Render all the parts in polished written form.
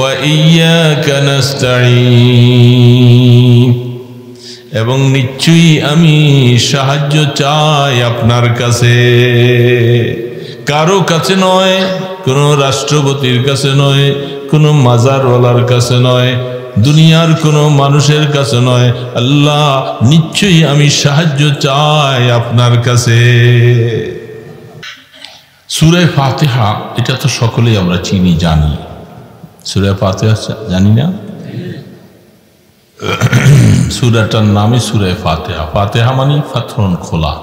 ওয়া ইয়্যাকা নাস্তাঈন, এবং নিশ্চয়ই আমি সাহায্য চাই আপনার কাছে। কারো কাছে নয়, কোনো রাষ্ট্রপতির কাছে নয়, কোনো মাজারওয়ালার কাছে নয়, দুনিয়ার কোনো মানুষের কাছে নয়। আল্লাহ, নিশ্চয়ই আমি সাহায্য চাই আপনার কাছে। সূরা ফাতিহা, এটা তো সকলেই আমরা চিনি, জানি। সূরা ফাতিহা জানি না? সূরাটার নামই সূরা ফাতিহা। ফাতিহা মানে ফাতহুন, খোলা।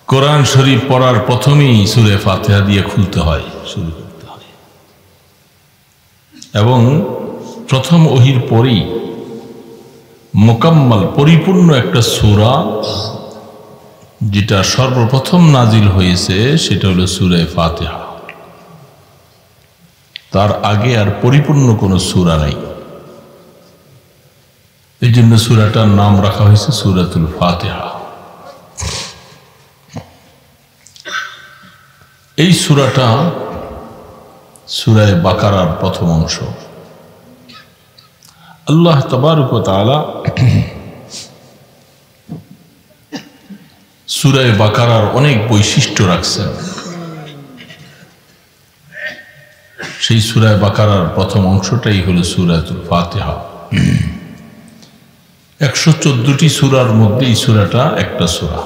কোরআন শরীফ পড়ার প্রথমেই সূরা ফাতিহা দিয়ে খুলতে হয়, শুরু করতে হয়। এবং প্রথম ওহির পরেই মোকাম্মল, পরিপূর্ণ একটা সূরা যেটা সর্বপ্রথম নাজিল হয়েছে সেটা হলো সূরা ফাতিহা। তার আগে আর পরিপূর্ণ কোনো সূরা নাই। এই জন্য সূরাটার নাম রাখা হয়েছে সূরাতুল ফাতিহা। এই সূরাটা সূরা বাকারার প্রথম অংশ। আল্লাহ তাবারক ওয়া তাআলা সূরা বাকারার অনেক বৈশিষ্ট্য রাখছেন। সেই সূরা বাকারার প্রথম অংশটাই হলো সূরাতুল ফাতিহা। 114টি সূরার মধ্যে এই সূরাটা একটা সূরা।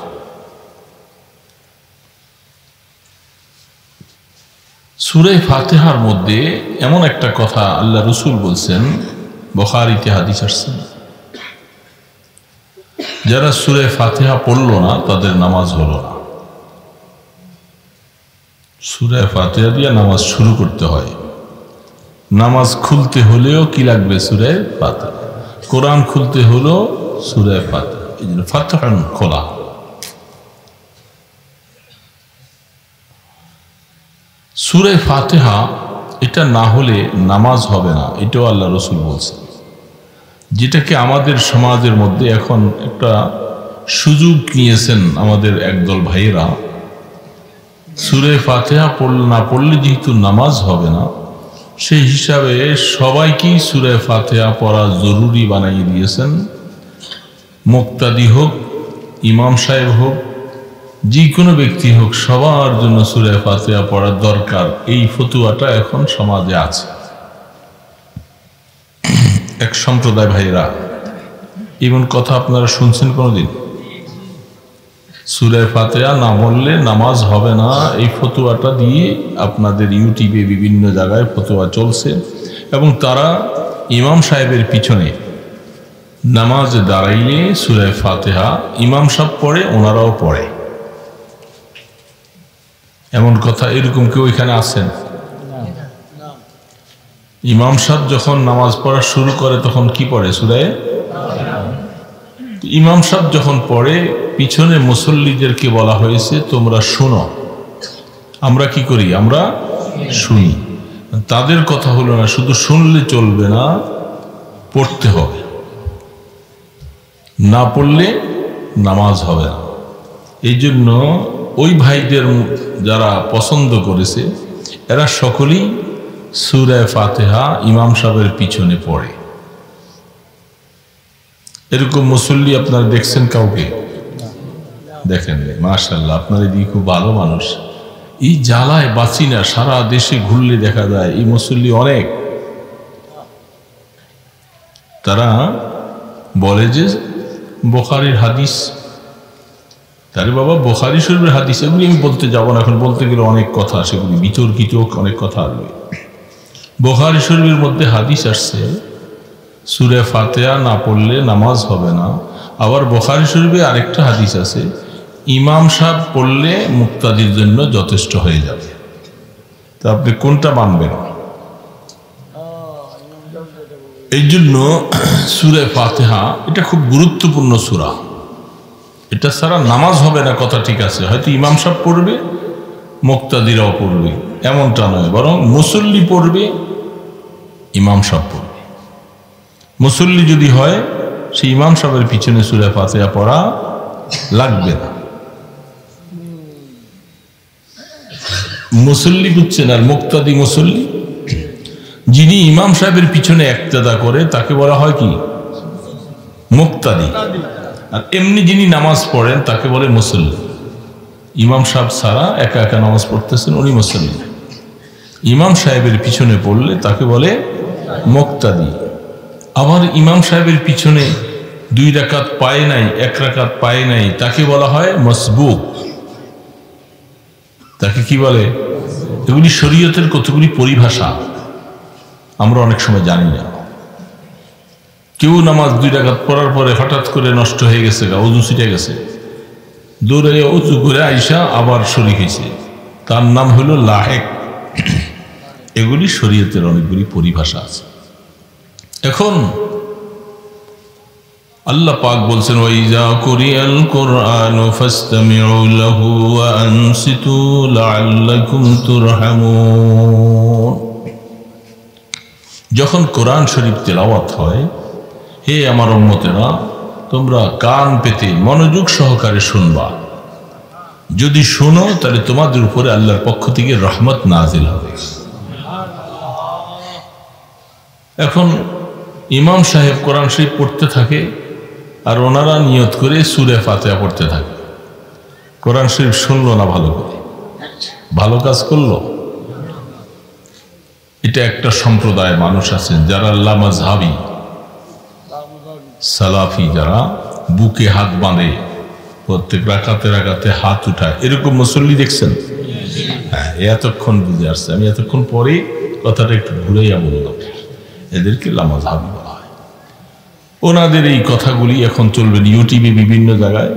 সূরা ফাতিহার মধ্যে এমন একটা কথা আল্লাহ রাসূল বলছেন, বুখারীতে হাদিস আসছে, যারা সূরা ফাতিহা পড়লো না তাদের নামাজ হলো না। সূরা ফাতিহা দিয়ে নামাজ শুরু করতে হয়। নামাজ খুলতে হলেও কি লাগবে? সূরা ফাতিহা। কোরআন খুলতে হলো সূরা ফাতিহা। এই জন্য ফাতহুন, খোলা। সূরা ফাতিহা এটা না হলে নামাজ হবে না, এটাও আল্লাহ রাসূল বলছেন। যেটাকে আমাদের সমাজের মধ্যে এখন একটা সুযোগ নিয়েছেন আমাদের একদল ভাইয়েরা, সূরা ফাতিহা না পড়লে যেহেতু নামাজ হবে না, সেই হিসাবে সবাইকেই সূরা ফাতিহা পড়া জরুরি বানিয়ে দিয়েছেন। মুক্তাদি হোক, ইমাম সাহেব হোক, যে কোনো ব্যক্তি হোক, সবার জন্য সূরা ফাতিহা পড়া দরকার। এই ফতুয়াটা এখন সমাজে আছে। এক সম্প্রদায় ভাইরা এমন কথা আপনারা শুনছেন কোনোদিন? সূরা ফাতিহা না পড়লে নামাজ হবে না, এই ফতুয়াটা দিয়ে আপনাদের ইউটিউবে বিভিন্ন জায়গায় ফতুয়া চলছে। এবং তারা ইমাম সাহেবের পিছনে নামাজে দাঁড়াইলে সূরা ফাতিহা ইমাম সাহেব পড়ে, ওনারাও পড়ে। এমন কথা এরকম কেউ এখানে আছেন? ইমাম সাহেব যখন নামাজ পড়া শুরু করে তখন কি পড়ে? সূরা। ইমাম সাহেব যখন পড়ে, পিছনে মুসল্লিদেরকে বলা হয়েছে তোমরা শোনো। আমরা কি করি? আমরা শুনি। তাদের কথা হলো না, শুধু শুনলে চলবে না, পড়তে হবে। না পড়লে নামাজ হবে না। এই জন্য ওই ভাইদের যারা পছন্দ করেছে এরা সকলেই সূরা ফাতিহা ইমাম সাহেবের পিছনে পড়ে। এরকম মুসল্লি আপনারা দেখছেন কাউকে? দেখেন? মাশাআল্লাহ, আপনার এদিকে খুব ভালো মানুষ। এই জ্বালায় বাঁচি না, সারা দেশে ঘুরলে দেখা যায় এই মুসল্লি অনেক। তারা বলে যে বুখারীর হাদিস, তারে বাবা বুখারী শরীফের হাদিস, এগুলি আমি বলতে যাব না, এখন বলতে গেলে অনেক কথা, সেগুলি বিতর্কিত অনেক কথা আসবে। বুখারী শরীফের মধ্যে হাদিস আসছে সূরা ফাতিহা না পড়লে নামাজ হবে না। আবার বুখারী শরীফে আরেকটা হাদিস আছে, ইমাম সাহেব পড়লে মুক্তাদির জন্য যথেষ্ট হয়ে যাবে। তা আপনি কোনটা মানবেন? এই জন্য সূরা ফাতিহা এটা খুব গুরুত্বপূর্ণ সূরা। এটা ছাড়া নামাজ হবে না, কথা ঠিক আছে। হয়তো ইমাম সাহেব পড়বে, মুক্তাদিরাও পড়বে, এমনটা নয়, বরং মুসল্লি পড়বে, ইমাম সাহেব পড়বে। মুসল্লি যদি হয়, সেই ইমাম সাহেবের পিছনে সূরা ফাতিহা পড়া লাগবে না। মুসল্লি বুঝছেন? আর মুক্তাদি মুসল্লি, যিনি যিনি ইমাম সাহেবের পিছনে ইক্তেদা করে তাকে বলা হয় কি? মুক্তাদি। আর এমনি যিনি নামাজ পড়েন তাকে বলে মুসল্লি। ইমাম সাহেব ছাড়া একা একা নামাজ পড়তেছেন, উনি মুসল্লি। ইমাম সাহেবের পিছনে পড়লে তাকে বলে মুক্তাদি। আবার ইমাম সাহেবের পিছনে 2 রাকাত পায় নাই, 1 রাকাত পায় নাই, তাকে বলা হয় মাসবুক। তাকে কি বলে? এগুলি শরীয়তের কতগুলি পরিভাষা আমরা অনেক সময় জানি না। কেউ নামাজ 2 রাকাত পড়ার পরে হঠাৎ করে নষ্ট হয়ে গেছে, ওযু ছিটে গেছে, দৌড়ে ওযু করে আইসা আবার শরীক হয়েছে, তার নাম হলো লাহেক। এগুলি শরীয়তের অনেকগুলি পরিভাষা আছে। এখন আল্লাহ পাক বলছেন, ওয়াইজা কুরিয়াল কুরআনু ফাসতামিউ লাহু ওয়া আনসিতু লাআল্লাকুম তুরহামুন। যখন কোরআন শরীফ তেলাওয়াত হয়, হে আমার উম্মতেরা, তোমরা কান পেতে মনোযোগ সহকারে শুনবা। যদি শোনো তাহলে তোমাদের উপরে আল্লাহর পক্ষ থেকে রহমত নাজিল হবে। এখন ইমাম সাহেব কোরআন শরীফ পড়তে থাকে আর ওনারা নিয়ত করে সূরা ফাতিহা পড়তে থাকে। কোরআন শরীফ শুনলো না, ভালো করে ভালো কাজ করলো। এটা একটা সম্প্রদায় মানুষ আছেন যারা লামাযহাবি সালাফি, যারা বুকে হাত বাঁধে, প্রত্যেক রাকাতে রাকাতে হাত উঠায়, এরকম মুসল্লি দেখছেন? হ্যাঁ, এতক্ষণ বুঝে আসছে। আমি এতক্ষণ পরে কথাটা একটু ঘুরাইয়া বললাম। এদেরকে লামাযহাবি বলা হয়। ওনাদের এই কথাগুলি এখন চলবেন ইউটিউবে বিভিন্ন জায়গায়।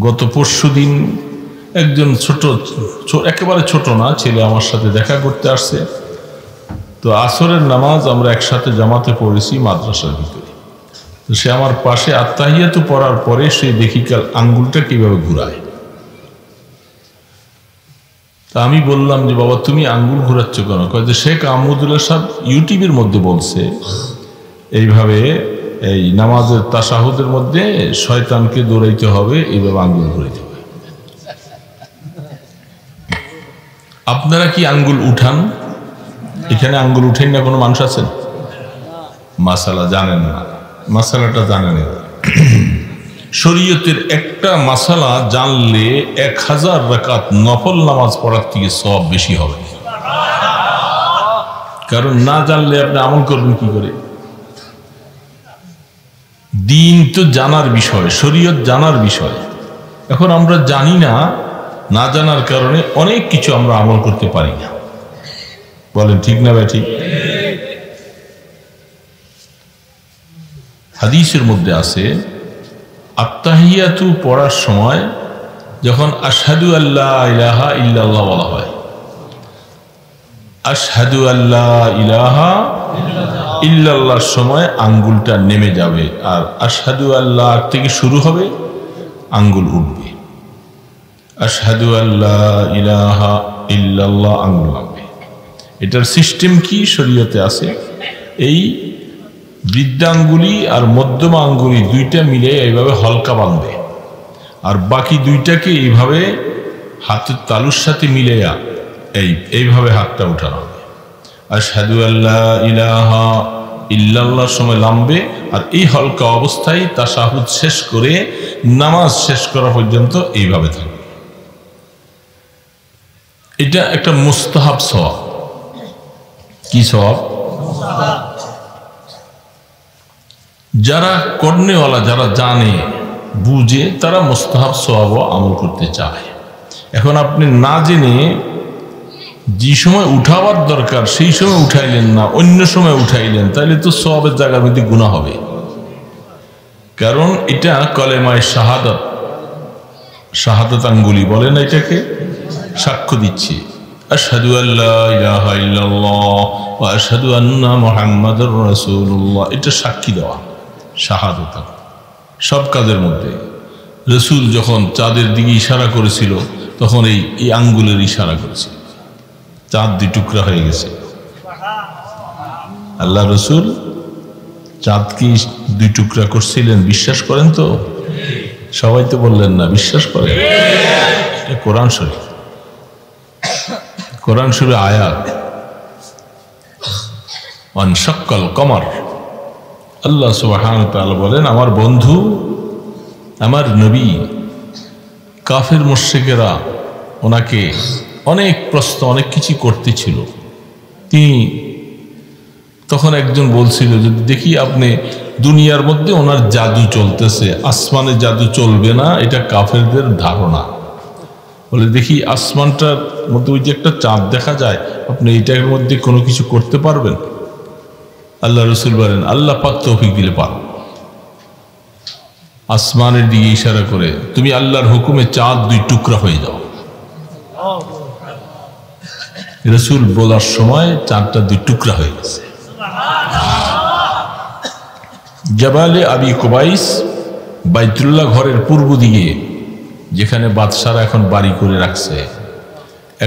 গত পরশুদিন একজন একেবারে ছোট না ছেলে আমার সাথে দেখা করতে আসছে। তো আসরের নামাজ আমরা একসাথে জামাতে পড়েছি মাদ্রাসার ভিতরে। তো সে আমার পাশে আত্তাহিয়াতু পড়ার পরে সে দেখি কাল আঙ্গুলটা কিভাবে ঘুরায়। তা আমি বললাম যে বাবা তুমি আঙ্গুল ঘুরাচ্ছ কেন? কয় যে শেখ আহমদুল্লাহ সাহেব ইউটিউবের মধ্যে বলছে এইভাবে এই নামাজের তাশাহুদের মধ্যে শয়তানকে দৌড়াইতে হবে, এইভাবে আঙ্গুল ঘুরাইতে হবে। আপনারা কি আঙ্গুল উঠান? এখানে আঙ্গুল উঠেন না কোনো মানুষ আছেন? মাসালা জানেন না, মাসালাটা জানেন। শরীয়তের একটা মাসালা জানলে 1000 রাকাত নফল নামাজ পড়ার থেকে সওয়াব বেশি হবে। কারণ না জানলে আপনি আমল করবেন কি করে? দিন তো জানার বিষয়, শরীয়ত জানার বিষয়। এখন আমরা জানি না, না জানার কারণে অনেক কিছু আমরা আমল করতে পারি না। বলেন ঠিক না ভাই? ঠিক। হাদিসের মধ্যে আছে আত্তাহিয়াতু পড়ার সময় যখন আশহাদু আল্লা ইলাহা ইল্লাল্লাহ বলা হয়, আশহাদু আল্লা ইলাহা ইল্লাল্লাহর সময় আঙ্গুলটা নেমে যাবে, আর আশহাদু আল্লাহ থেকে শুরু হবে, আঙ্গুল উঠবে। আশহাদু আল্লা ইলাহা ইল্লাল্লাহ আঙ্গুল নামবে। এটার সিস্টেম কি শরীয়তে আছে? এই বৃদ্ধাঙ্গুলি আর মধ্যমা আঙ্গুলি দুইটা মিলে এইভাবে হলকা বাঁধবে, আর বাকি দুইটাকে এইভাবে হাতের তালুর সাথে মিলে এইভাবে হাতটা উঠানো হবে। আশহাদু আল্লা ইলাহা ইল্লাল্লাহর সময় নামবে, আর এই হলকা অবস্থায় তাশাহুদ শেষ করে নামাজ শেষ করা পর্যন্ত এইভাবে থাকবে। এটা একটা মুস্তাহাব সওয়াব। কি সওয়াব? যারা কর্নেওয়ালা, যারা জানে বুঝে, তারা মুস্তাহাব সওয়াব আমল করতে চায়। এখন আপনি না জেনে যে সময় উঠাবার দরকার সেই সময় উঠাইলেন না, অন্য সময় উঠাইলেন, তাহলে তো সওয়াবের জায়গার মধ্যে গুনাহ হবে। কারণ এটা কলেমায়ে শাহাদাত, শাহাদাত আঙ্গুলি বলে না, এটাকে সাক্ষ্য দিচ্ছে। আশহাদু আল্লা ইলাহা ইল্লাল্লাহ ওয়া আশহাদু আন্না মুহাম্মাদুর রাসূলুল্লাহ, এটা সাক্ষী দেওয়া শাহাদাত। সব কাজের মধ্যে রাসূল যখন চাঁদের দিকে ইশারা করেছিল তখন এই আঙ্গুলের ইশারা করেছিল, চাঁদ 2 টুকরা হয়ে গেছে। আল্লাহ রাসূল চাঁদকে 2 টুকরা করছিলেন, বিশ্বাস করেন তো? সবাই তো বললেন না, বিশ্বাস করেন? এটা কোরআন শরীফ, কোরআন শরীফ আয়াত। ওয়ানশাক্কাল কমর। আল্লাহ সুবহানাহু ওয়া তাআলা বলেন, আমার বন্ধু, আমার নবী, কাফের মুশরিকেরা ওনাকে অনেক প্রশ্ন, অনেক কিছু করতেছিল। তিনি তখন একজন বলছিল, যদি দেখি আপনি দুনিয়ার মধ্যে ওনার জাদু চলতেছে, আসমানে জাদু চলবে না, এটা কাফেরদের ধারণা। বলে দেখি আসমানটার মধ্যে ওই যে একটা চাঁদ দেখা যায়, আপনি এটার মধ্যে কোনো কিছু করতে পারবেন? আল্লাহ রসুল বলেন, আল্লাহ পাক তৌফিক দিলে পারো। আসমানের দিকে ইশারা করে, তুমি আল্লাহর হুকুমে চাঁদ 2 টুকরা হয়ে যাও। রসুল বলার সময় চাঁদটা 2 টুকরা হয়ে গেছে। জাবালে আবি কুবাইস, বাইতুল্লাহ ঘরের পূর্ব দিকে, যেখানে বাদশারা এখন বাড়ি করে রাখছে,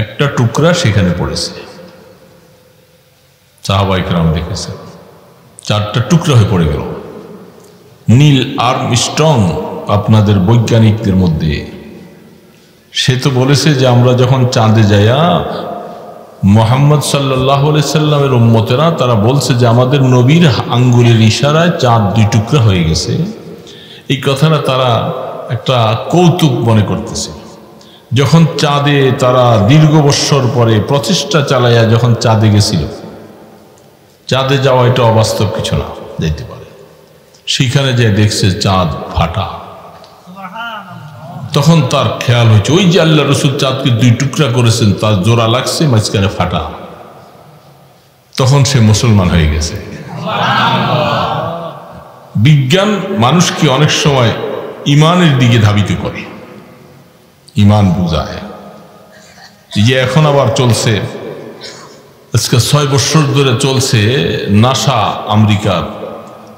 একটা টুকরা সেখানে পড়েছে। সাহাবায়ে কেরাম দেখেছে 4টা টুকরা হয়ে পড়ে গেল। নীল আর্মস্ট্রং আপনাদের বৈজ্ঞানিকদের মধ্যে, সে তো বলেছে যে আমরা যখন চাঁদে যাইয়া মুহাম্মদ সাল্লাল্লাহু আলাইহি সাল্লামের উম্মতেরা, তারা বলছে যে আমাদের নবীর আঙ্গুলের ইশারায় চাঁদ 2 টুকরা হয়ে গেছে। এই কথাটা তারা একটা কৌতুক মনে করতেছে। যখন চাঁদে তারা দীর্ঘ বৎসর পরে প্রচেষ্টা চালাইয়া যখন চাঁদে গেছিল, চাঁদে যাওয়া এটা অবাস্তব কিছু না, যেতে পারে। সেখানে যে দেখছে চাঁদ ফাটা, তখন তার খেয়াল হয়েছে ওই যে আল্লাহ রসুল চাঁদকে 2 টুকরা করেছেন, তার জোড়া লাগছে, মাঝখানে ফাটা। তখন সে মুসলমান হয়ে গেছে। বিজ্ঞান মানুষকে অনেক সময় ইমানের দিকে ধাবিত করে, ইমান বুঝায়। যে এখন আবার চলছে, আজকে 6 বছর ধরে চলছে নাসা আমেরিকার,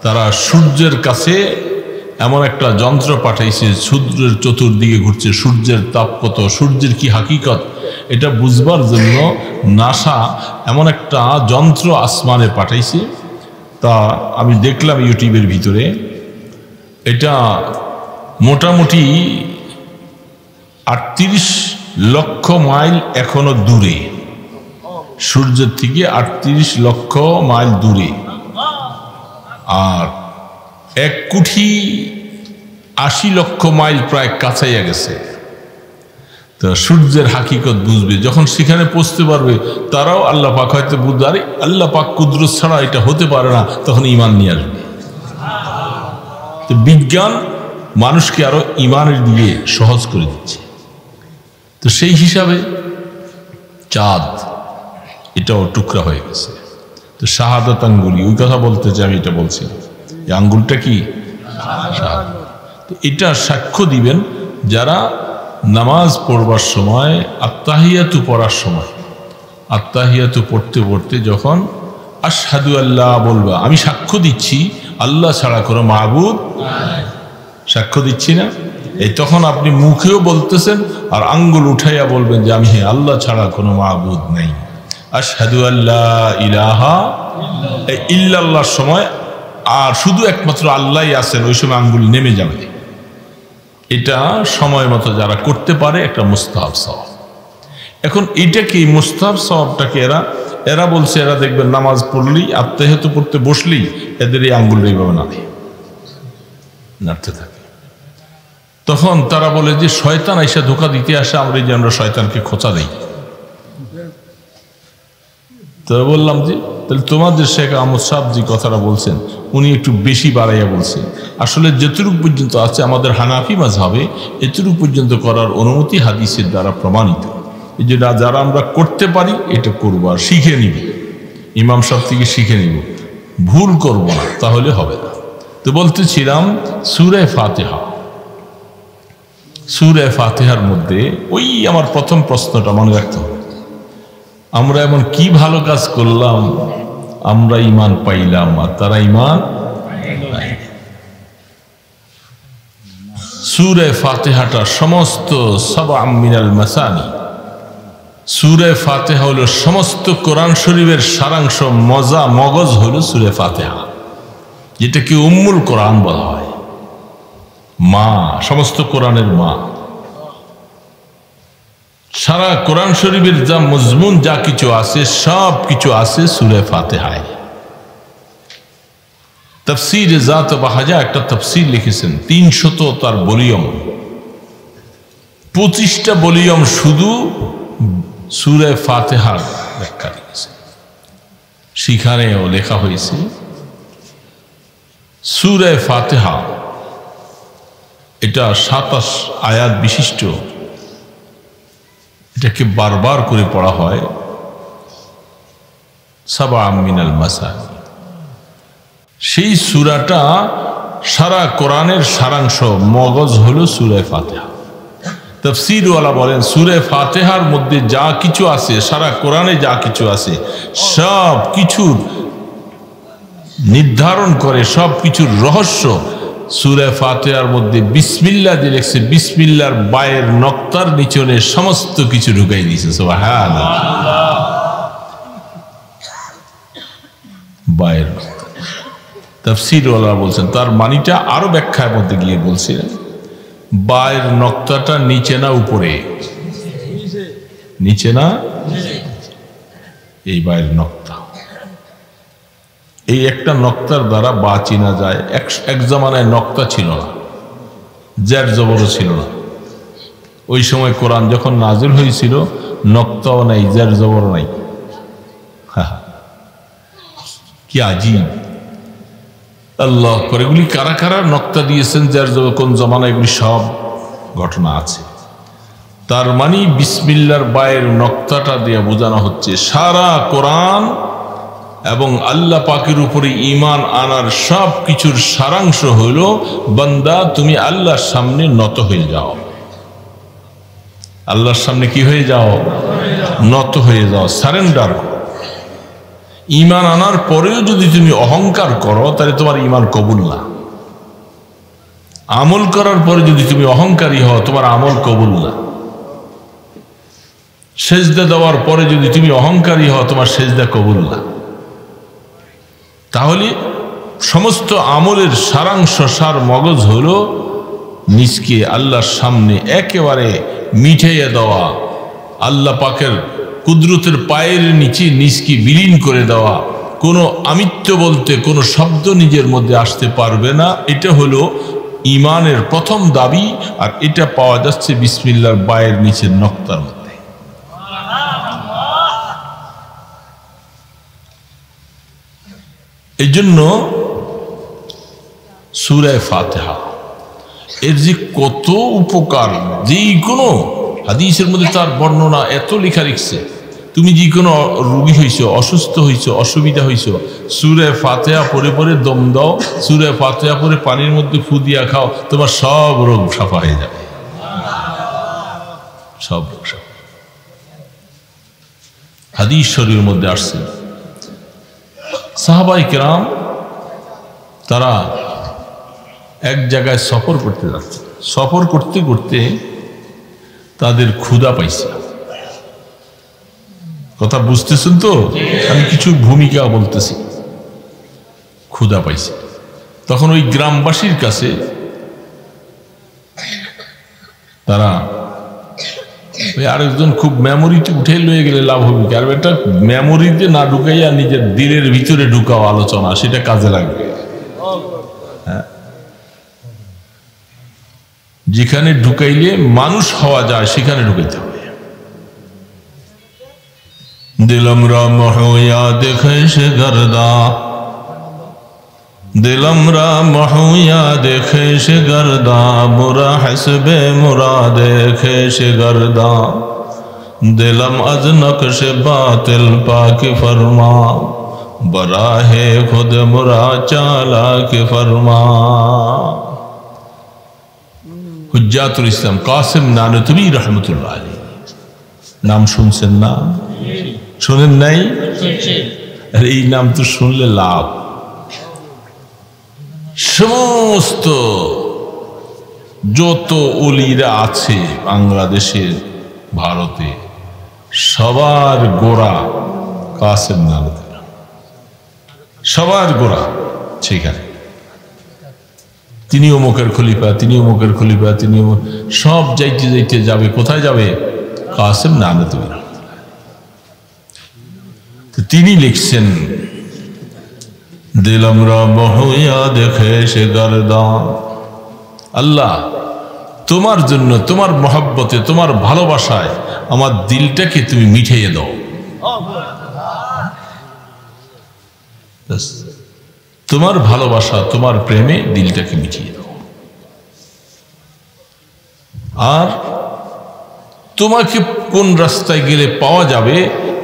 তারা সূর্যের কাছে এমন একটা যন্ত্র পাঠাইছে, সূর্যের চতুর্দিকে ঘুরছে, সূর্যের তাপ কত, সূর্যের কি হাকিকত, এটা বুঝবার জন্য নাসা এমন একটা যন্ত্র আসমানে পাঠাইছে। তা আমি দেখলাম ইউটিউবের ভিতরে, এটা মোটামুটি 38 লক্ষ মাইল এখনো দূরে, সূর্যের থেকে 38 লক্ষ মাইল দূরে, আর 1,80 লক্ষ মাইল প্রায় কাছাইয়া গেছে। তো সূর্যের হাকিকত বুঝবে, যখন সেখানে পৌঁছতে পারবে, তারাও আল্লাহ পাক হয়তো বুঝবে, আরে আল্লাহ পাক কুদরত ছাড়া এটা হতে পারে না, তখন ইমান নিয়ে আসবে। তো বিজ্ঞান মানুষকে আরো ইমানের দিকে সহজ করে দিচ্ছে। তো সেই হিসাবে চাঁদ এটাও টুকরা হয়ে গেছে। তো শাহাদাত আঙ্গুলি, ওই কথা বলতে যে আমি এটা বলছি, এই আঙ্গুলটা কি এটা সাক্ষ্য দিবেন যারা নামাজ পড়বার সময়, আত্তাহিয়াতু পড়ার সময়, আত্তাহিয়াতু পড়তে পড়তে যখন আশহাদু আল্লাহ বলবা, আমি সাক্ষ্য দিচ্ছি আল্লাহ ছাড়া কোনো মাবুদ, সাক্ষ্য দিচ্ছি না, এই তখন আপনি মুখেও বলতেছেন আর আঙ্গুল উঠাইয়া বলবেন যে আমি আল্লাহ ছাড়া কোনো মাবুদ নাই। আশহাদু আল্লাহ ইলাহা ইল্লাল্লাহর সময় আর শুধু একমাত্র আল্লাহই আছেন, ওই সময় আঙ্গুল নেমে যাবে। এটা সময় মতো যারা করতে পারে একটা মুস্তাহাব সওয়াব। এখন এইটাকে, মুস্তাহাব সওয়াবটাকে এরা বলছে, এরা দেখবেন নামাজ পড়লেই, আত্তাহিয়াতু পড়তে বসলেই এদের এই আঙ্গুলটা এইভাবে নাড়তে থাকে। তখন তারা বলে যে শয়তান আইসা ধোঁকা দিতে আসে, আমরা এই যে আমরা শয়তানকে খোঁচা দেই। তো বললাম যে তাহলে তোমাদের শেখ আহমদ সাহেব যে কথাটা বলছেন, উনি একটু বেশি বাড়াইয়া বলছেন। আসলে যতটুকু পর্যন্ত আছে আমাদের হানাফি মাযহাবে, এতটুকু পর্যন্ত করার অনুমতি হাদিসের দ্বারা প্রমাণিত। এই যে যারা আমরা করতে পারি এটা করবো, আর শিখে নিব, ইমাম সাহেব থেকে শিখে নিব, ভুল করব না, তাহলে হবে না। তো বলতেছিলাম সূরা ফাতিহা, সূরা ফাতিহার মধ্যে ওই আমার প্রথম প্রশ্নটা মনে রাখতে হবে, আমরা এমন কি ভালো কাজ করলাম আমরা ঈমান পাইলাম আর তারা ঈমান পায়। সূরা ফাতিহাটা সমস্ত সাবআ মিনাল মাসানি, সূরা ফাতিহা হলো সমস্ত কোরআন শরীফের সারাংশ, মগজ হলো সূরা ফাতিহা, যেটাকে উম্মুল কোরআন বলা হয়, মা, সমস্ত কোরআনের মা। সারা কোরআন শরীফের যা মজমুন, যা কিছু আছে, সব কিছু আছে সূরা ফাতিহায়। তাফসীর জাত বাহাজা একটা তাফসীর লিখেছেন 300 তার ভলিউম, 25টা ভলিউম শুধু সূরা ফাতিহার ব্যাখ্যা লিখেছে। সেখানেও লেখা হয়েছে সূরা ফাতিহা এটা 27 আয়াত বিশিষ্ট, এটাকে বারবার করে পড়া হয় সাবআ মিনাল মাসানি। সেই সূরাটা সারা কোরআনের সারাংশ, মগজ হলো সূরা ফাতিহা। তাফসীরওয়ালা বলেন সূরা ফাতিহার মধ্যে যা কিছু আছে, সারা কোরআনে যা কিছু আছে সব কিছুর নির্ধারণ করে, সব কিছুর রহস্য সূরা ফাতিহার মধ্যে বিসমিল্লাহ দিয়ে লেখছে। বিসমিল্লাহর বায়ের নক্তার নিচনে সমস্ত কিছু ঢুকাই দিয়েছে। সুবহানাল্লাহ। বায়ের নক্তা, তাফসীরওয়ালা বলছেন তার মানিটা আরো ব্যাখ্যার মধ্যে গিয়ে বলছিলেন বায়ের নক্তাটা নিচে না উপরে? নিচে না? এই বায়ের নক্তা, এই একটা নক্তার দ্বারা বা চিনা যায়। এক জামানায় নক্তা ছিল না, জের জবরও ছিল না। ওই সময় কোরআন যখন নাজিল হয়েছিল নক্তাও নাই, জের জবরও নাই। কি আজীব! আল্লাহ করে এগুলি কারা কারা নক্তা দিয়েছেন, জের জবর কোন জমানায়, এগুলি সব ঘটনা আছে। তার মানে বিসমিল্লাহর বায়ের নক্তাটা দিয়ে বোঝানো হচ্ছে সারা কোরআন এবং আল্লাহ পাকের উপরে ঈমান আনার সব কিছুর সারাংশ হইল বান্দা তুমি আল্লাহর সামনে নত হয়ে যাও। আল্লাহর সামনে কি হয়ে যাও? নত হয়ে যাও, সারেন্ডার করো। ঈমান আনার পরেও যদি তুমি অহংকার করো তাহলে তোমার ঈমান কবুল না। আমল করার পরে যদি তুমি অহংকারী হও তোমার আমল কবুল না। সেজদা দেওয়ার পরে যদি তুমি অহংকারী হও তোমার সেজদা কবুল না। তাহলে সমস্ত আমলের সারাংশ, সার মগজ হলো নিজকে আল্লাহর সামনে একেবারে মিঠাইয়া দেওয়া, আল্লাহ পাকের কুদরতের পায়ের নিচে নিজকে বিলীন করে দেওয়া। কোনো আমিত্ব বলতে কোনো শব্দ নিজের মধ্যে আসতে পারবে না। এটা হলো ঈমানের প্রথম দাবি, আর এটা পাওয়া যাচ্ছে বিসমিল্লাহর বায়ের নিচের নক্তার মধ্যে। এই জন্য সূরা ফাতিহা এর যে কত উপকার, যেই কোনো হাদিসের মধ্যে তার বর্ণনা এত লেখা লিখছে। তুমি যে কোনো রোগী হইছ, অসুস্থ হইছ, অসুবিধা হইছ, সূরা ফাতিহা পড়ে পড়ে দম দাও, সূরা ফাতিহা পড়ে পানির মধ্যে ফু দিয়া খাও, তোমার সব রোগ সাফা হয়ে যাবে। সব রোগ সাফা। হাদিস শরীফের মধ্যে আসছে সাহাবায়ে কেরাম তারা এক জায়গায় সফর করতে যাচ্ছে। সফর করতে করতে তাদের ক্ষুধা পাইছে। কথা বুঝতেছেন তো? আমি কিছু ভূমিকা বলতেছি। ক্ষুধা পাইছে, তখন ওই গ্রামবাসীর কাছে তারা ওই আরেকজন খুব মেমোরিতে উঠে লয়ে গেলে লাভ হবে কি? আর এটা মেমোরিতে না ঢুকাইয়া নিজের দিলের ভিতরে ঢুকাও আলোচনা, সেটা কাজে লাগবে। হ্যাঁ, যেখানে ঢুকাইলে মানুষ হওয়া যায় সেখানে ঢুকাইতে হবে। দিলম রাম হইয়া দেখে সে গর্দা, দিলম রাম হইয়া দেখে সে গর্দা, মুরা হসবে মুরা দেখে সে গর্দা, দিলম আজ নকশ বাতিল পাক ফরমা, বরাহে খুদ মুরা চালাক ফরমা। হুজ্জাতুল ইসলাম কাসিম নানতুবি রহমতুল্লাহ আলাইহি, নাম শুনছেন না? শোনেন নাই? আর এই নাম তো শুনলে লাভ। সমস্ত যত ওলিরা আছে বাংলাদেশে, ভারতে, সবার গোড়া কাসিম নানতুবি, সবার গোড়া সেখানে। তিনি অমুকের খলিফা, তিনি অমুকের খলিফা, তিনি সব যাইতে যাইতে যাবে কোথায় যাবে? কাসিম নানতুবি। তিনি লিখছেন दिल हमरा बहुया देखे से गर्दान। আল্লাহ তোমার জন্য, তোমার মহব্বতে, তোমার ভালোবাসায় আমার দিলটাকে তুমি মিঠিয়ে দাও। তোমার ভালোবাসা, তোমার প্রেমে দিলটাকে মিঠিয়ে দাও। আর তোমাকে কোন রাস্তায় গেলে পাওয়া যাবে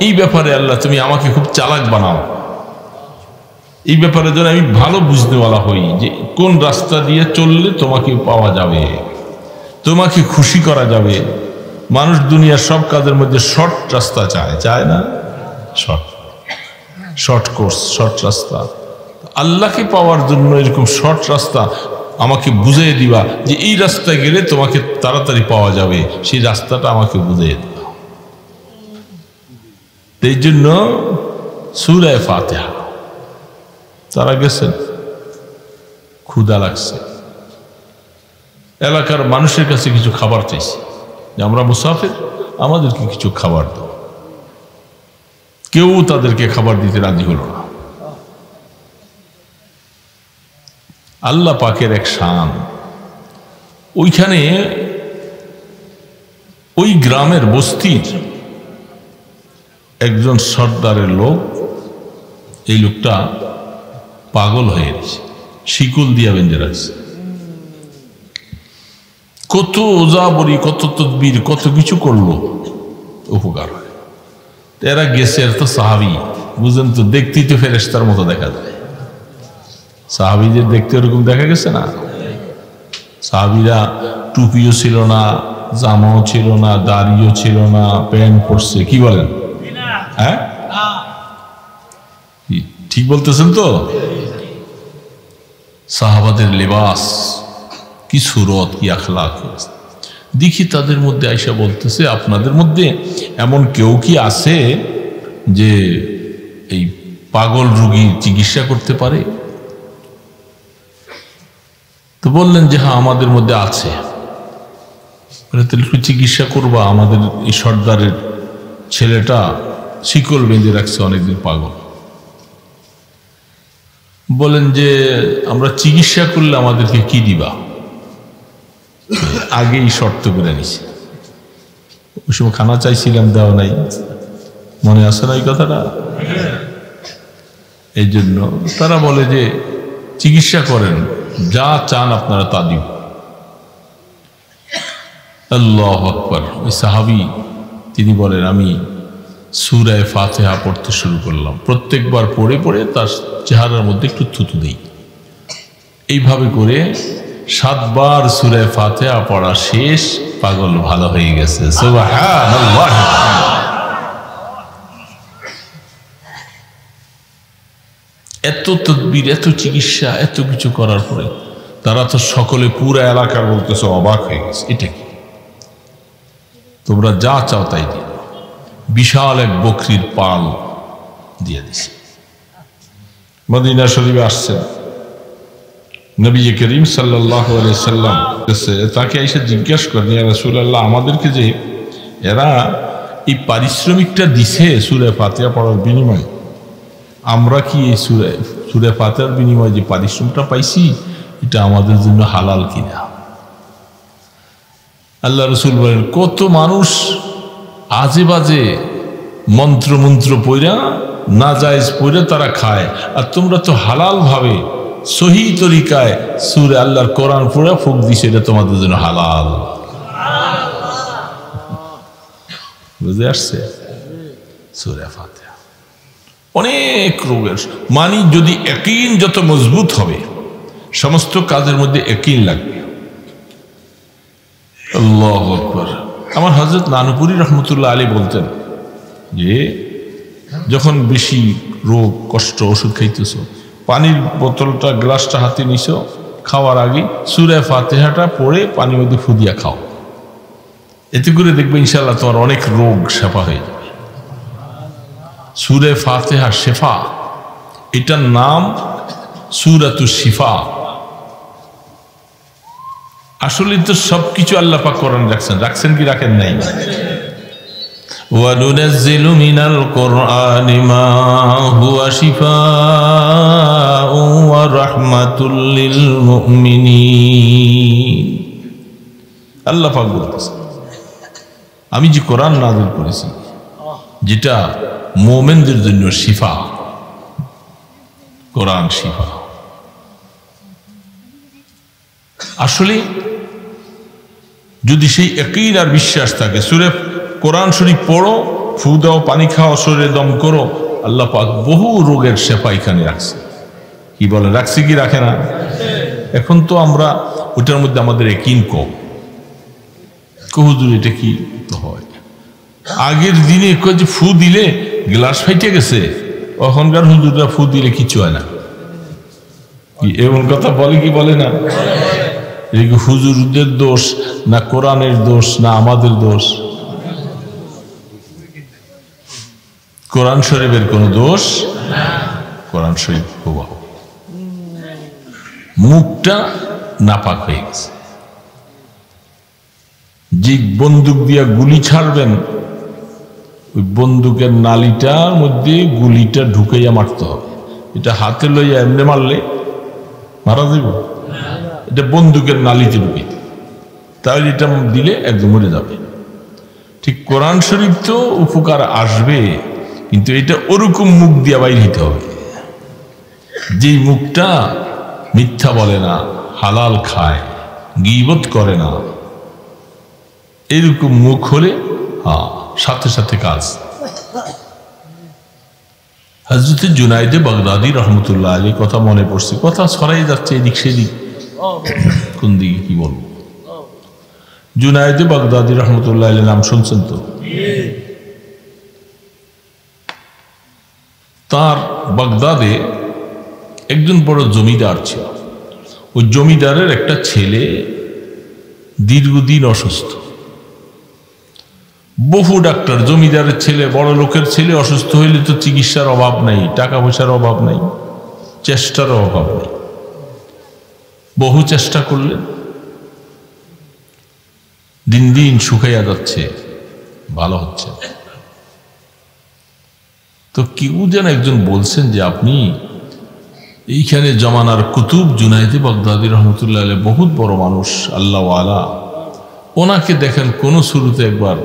এই ব্যাপারে আল্লাহ তুমি আমাকে খুব চালাক বানাও। এই ব্যাপারে যেন আমি ভালো বুঝতেওয়ালা হই যে কোন রাস্তা দিয়ে চললে তোমাকে পাওয়া যাবে, তোমাকে খুশি করা যাবে। মানুষ দুনিয়ার সব কাজের মধ্যে শর্ট রাস্তা চায়, চায় না? শর্ট কোর্স, শর্ট রাস্তা। আল্লাহকে পাওয়ার জন্য এরকম শর্ট রাস্তা আমাকে বুঝিয়ে দিবা যে এই রাস্তায় গেলে তোমাকে তাড়াতাড়ি পাওয়া যাবে, সেই রাস্তাটা আমাকে বুঝিয়ে দিবা। এই জন্য সূরা ফাতিহা। তারা গেছেন, ক্ষুধা লাগছে, এলাকার মানুষের কাছে কিছু খাবার চাইছে যে আমরা মুসাফির, আমাদেরকে কিছু খাবার দাও। কেউ তাদেরকে খাবার দিতে রাজি হলো না। আল্লাহ পাকের এক শান, ওইখানে ওই গ্রামের বস্তির একজন সর্দারের লোক, এই লোকটা পাগল হয়ে গেছে, শিকল দিয়া বেঁধে রাখছে। কত ওজা বলি, কত তদবির, কত কিছু করলো, উপকার হয়। এরা গেছে, এর তো সাহাবি, বুঝলেন তো, দেখতেই তো ফেরেশতার মতো দেখা যায়। সাহাবিদের দেখতে ওরকম দেখা গেছে না? সাহাবিরা টুপিও ছিল না, জামাও ছিল না, দাড়িও ছিল না, প্যান্ট পরছে। কি বলেন? হ্যাঁ, ঠিক বলতেছেন তো? সাহাবাদের লেবাস কি সুরত, কি আখলাক। দেখি তাদের মধ্যে আয়েশা বলতেছে, আপনাদের মধ্যে এমন কেউ কি আছে যে এই পাগল রোগীর চিকিৎসা করতে পারে? তো বললেন যে হ্যাঁ, আমাদের মধ্যে আছে। তাহলে একটু চিকিৎসা করবা, আমাদের এই সর্দারের ছেলেটা শিকল বেঁধে রাখছে, অনেকদিন পাগল। বলেন যে আমরা চিকিৎসা করলে আমাদেরকে কি দিবা? আগেই শর্ত করে নিছে। ওই সময় খানা চাইছিলাম, দেওয়া নাই, মনে আছে না এই কথাটা? এই জন্য তারা বলে যে চিকিৎসা করেন, যা চান আপনারা তা দিব। আল্লাহু আকবার। ওই সাহাবী তিনি বলেন, আমি সূরা ফাতিহা পড়তে শুরু করলাম, প্রত্যেকবার পড়ে পড়ে তার চেহারার মধ্যে একটু থুতু দিই। এইভাবে করে 7 বার সূরা ফাতিহা পড়া শেষ, পাগল ভালো হয়ে গেছে। সুবহানাল্লাহ। এত তদবির, এত চিকিৎসা, এত কিছু করার পরে তারা তো সকলে পুরা এলাকার বলতেছে অবাক হয়ে গেছে, এটা কি? তোমরা যা চাও তাই দিও। বিশাল এক বকরির পাল দিয়ে দিছে। মদিনা শরীফে আসছেন নবী করিম সাল্লাল্লাহু আলাইহি সাল্লাম, তাকে এসে জিজ্ঞাসা করেন, ইয়া রাসূলুল্লাহ, আমাদেরকে যে এরা এই পারিশ্রমিকটা দিছে সূরা ফাতিহা পড়ার বিনিময়ে, আমরা কি এই সূরা ফাতিহার বিনিময়ে যে পারিশ্রমিকটা পাইছি এটা আমাদের জন্য হালাল কিনা? আল্লাহ রাসূল বলেন, কত মানুষ আজে বাজে মন্ত্র পইরা, নাজায়েজ পইরা তারা খায়, আর তোমরা তো হালাল ভাবে সহি তরিকায় সূরা আল্লাহর কোরআন পড়া ফুক দিছে, এটা তোমাদের জন্য হালাল। বুঝে আসছে? সূরা ফাতিহা অনেক রোগের মানি, যদি ইয়াকিন যত মজবুত হবে সমস্ত কাজের মধ্যে ইয়াকিন লাগবে। আল্লাহু আকবার। আমার হযরত নানুপুরি রহমতুল্লাহ আলী বলতেন যে যখন বেশি রোগ কষ্ট ওষুধ খাইতেছো, পানির বোতলটা গ্লাসটা হাতে নিছো, খাওয়ার আগে সূরা ফাতিহাটা পড়ে পানির মধ্যে ফুদিয়া খাও, এতে করে দেখবে ইনশাআল্লাহ তোমার অনেক রোগ শেফা হয়ে যাবে। সূরা ফাতিহা শেফা, এটার নাম সূরাতুশ শিফা। আসলে তো সবকিছু আল্লাহ পাক কোরআন রাখছেন কি রাখেন নাই? وَنُنَزِّلُ مِنَ الْقُرْآنِ مَا هُوَ شِفَاءٌ রাহমাতুল লিল মুমিনিন। আল্লাহ পাক বলতেছে আমি যে কোরআন নাযিল করেছি যেটা মুমিনদের জন্য শিফা, কোরআন শিফা। আসলে যদি সেই ইয়াকিন আর বিশ্বাস থাকে, সূরা কোরআন শরীফ পড়ো, ফু দাও, পানি খাও, শরীরে দম করো, আল্লাহ পাক বহু রোগের শেফা এখানে রাখছে। কি বলে রাখছে কি রাখে না? এখন তো আমরা ওটার মধ্যে আমাদের ইয়াকিন কম। হুজুর এটা কি হয়? আগের দিনে যে ফু দিলে গ্লাস ফাইটে গেছে, এখনকার হুজুররা ফু দিলে কিছু হয় না। এমন কথা বলে কি বলে না? হুজুরদের দোষ না কোরআনের দোষ না আমাদের দোষ? কোরআন শরীফের কোন দোষ? কোরআন শরীফ প্রবাহ। মুখটা নাপাক হয়ে গেছে। যে বন্দুক দিয়া গুলি ছাড়বেন, ওই বন্দুকের নালিটার মধ্যে গুলিটা ঢুকাইয়া মারতে হবে। এটা হাতে লইয়া এমনি মারলে মারা যাব? এটা বন্দুকের নালিতে ঢুকে, তাহলে এটা দিলে একদম মরে যাবে। ঠিক কোরআন শরীফ তো উপকার আসবে, কিন্তু এটা ওরকম মুখ দিয়া বাইর হইতে হবে যেই মুখটা মিথ্যা বলে না, হালাল খায়, গীবত করে না। এরকম মুখ হলে সাথে সাথে কাজ। হযরত জুনায়েদ বাগদাদী রহমতুল্লাহ আলাইহি কথা মনে পড়ছে, কথা ছড়াই যাচ্ছে এদিক সেদিক, কোন দিকে কি বলবো। জুনায়েদ বাগদাদী রহমতুল্লাহ আলাইহি নাম শুনছেন তো? তার বাগদাদে একজন বড় জমিদার ছিল। ওই জমিদারের একটা ছেলে দীর্ঘদিন অসুস্থ। বহু ডাক্তার, জমিদারের ছেলে, বড় লোকের ছেলে অসুস্থ হইলে তো চিকিৎসার অভাব নাই, টাকা পয়সার অভাব নাই, চেষ্টারও অভাব নেই। বহু চেষ্টা করলেন, দিন দিন শুকাইয়া যাচ্ছে, ভালো হচ্ছে। তো কেউ যেন একজন বলছেন যে আপনি এইখানে জমানার কুতুব জুনায়েদ বাগদাদী রহমতুল্লাহ আলাইহি বহুত বড় মানুষ, আল্লাহ ওয়ালা, ওনাকে দেখেন কোন শুরুতে একবার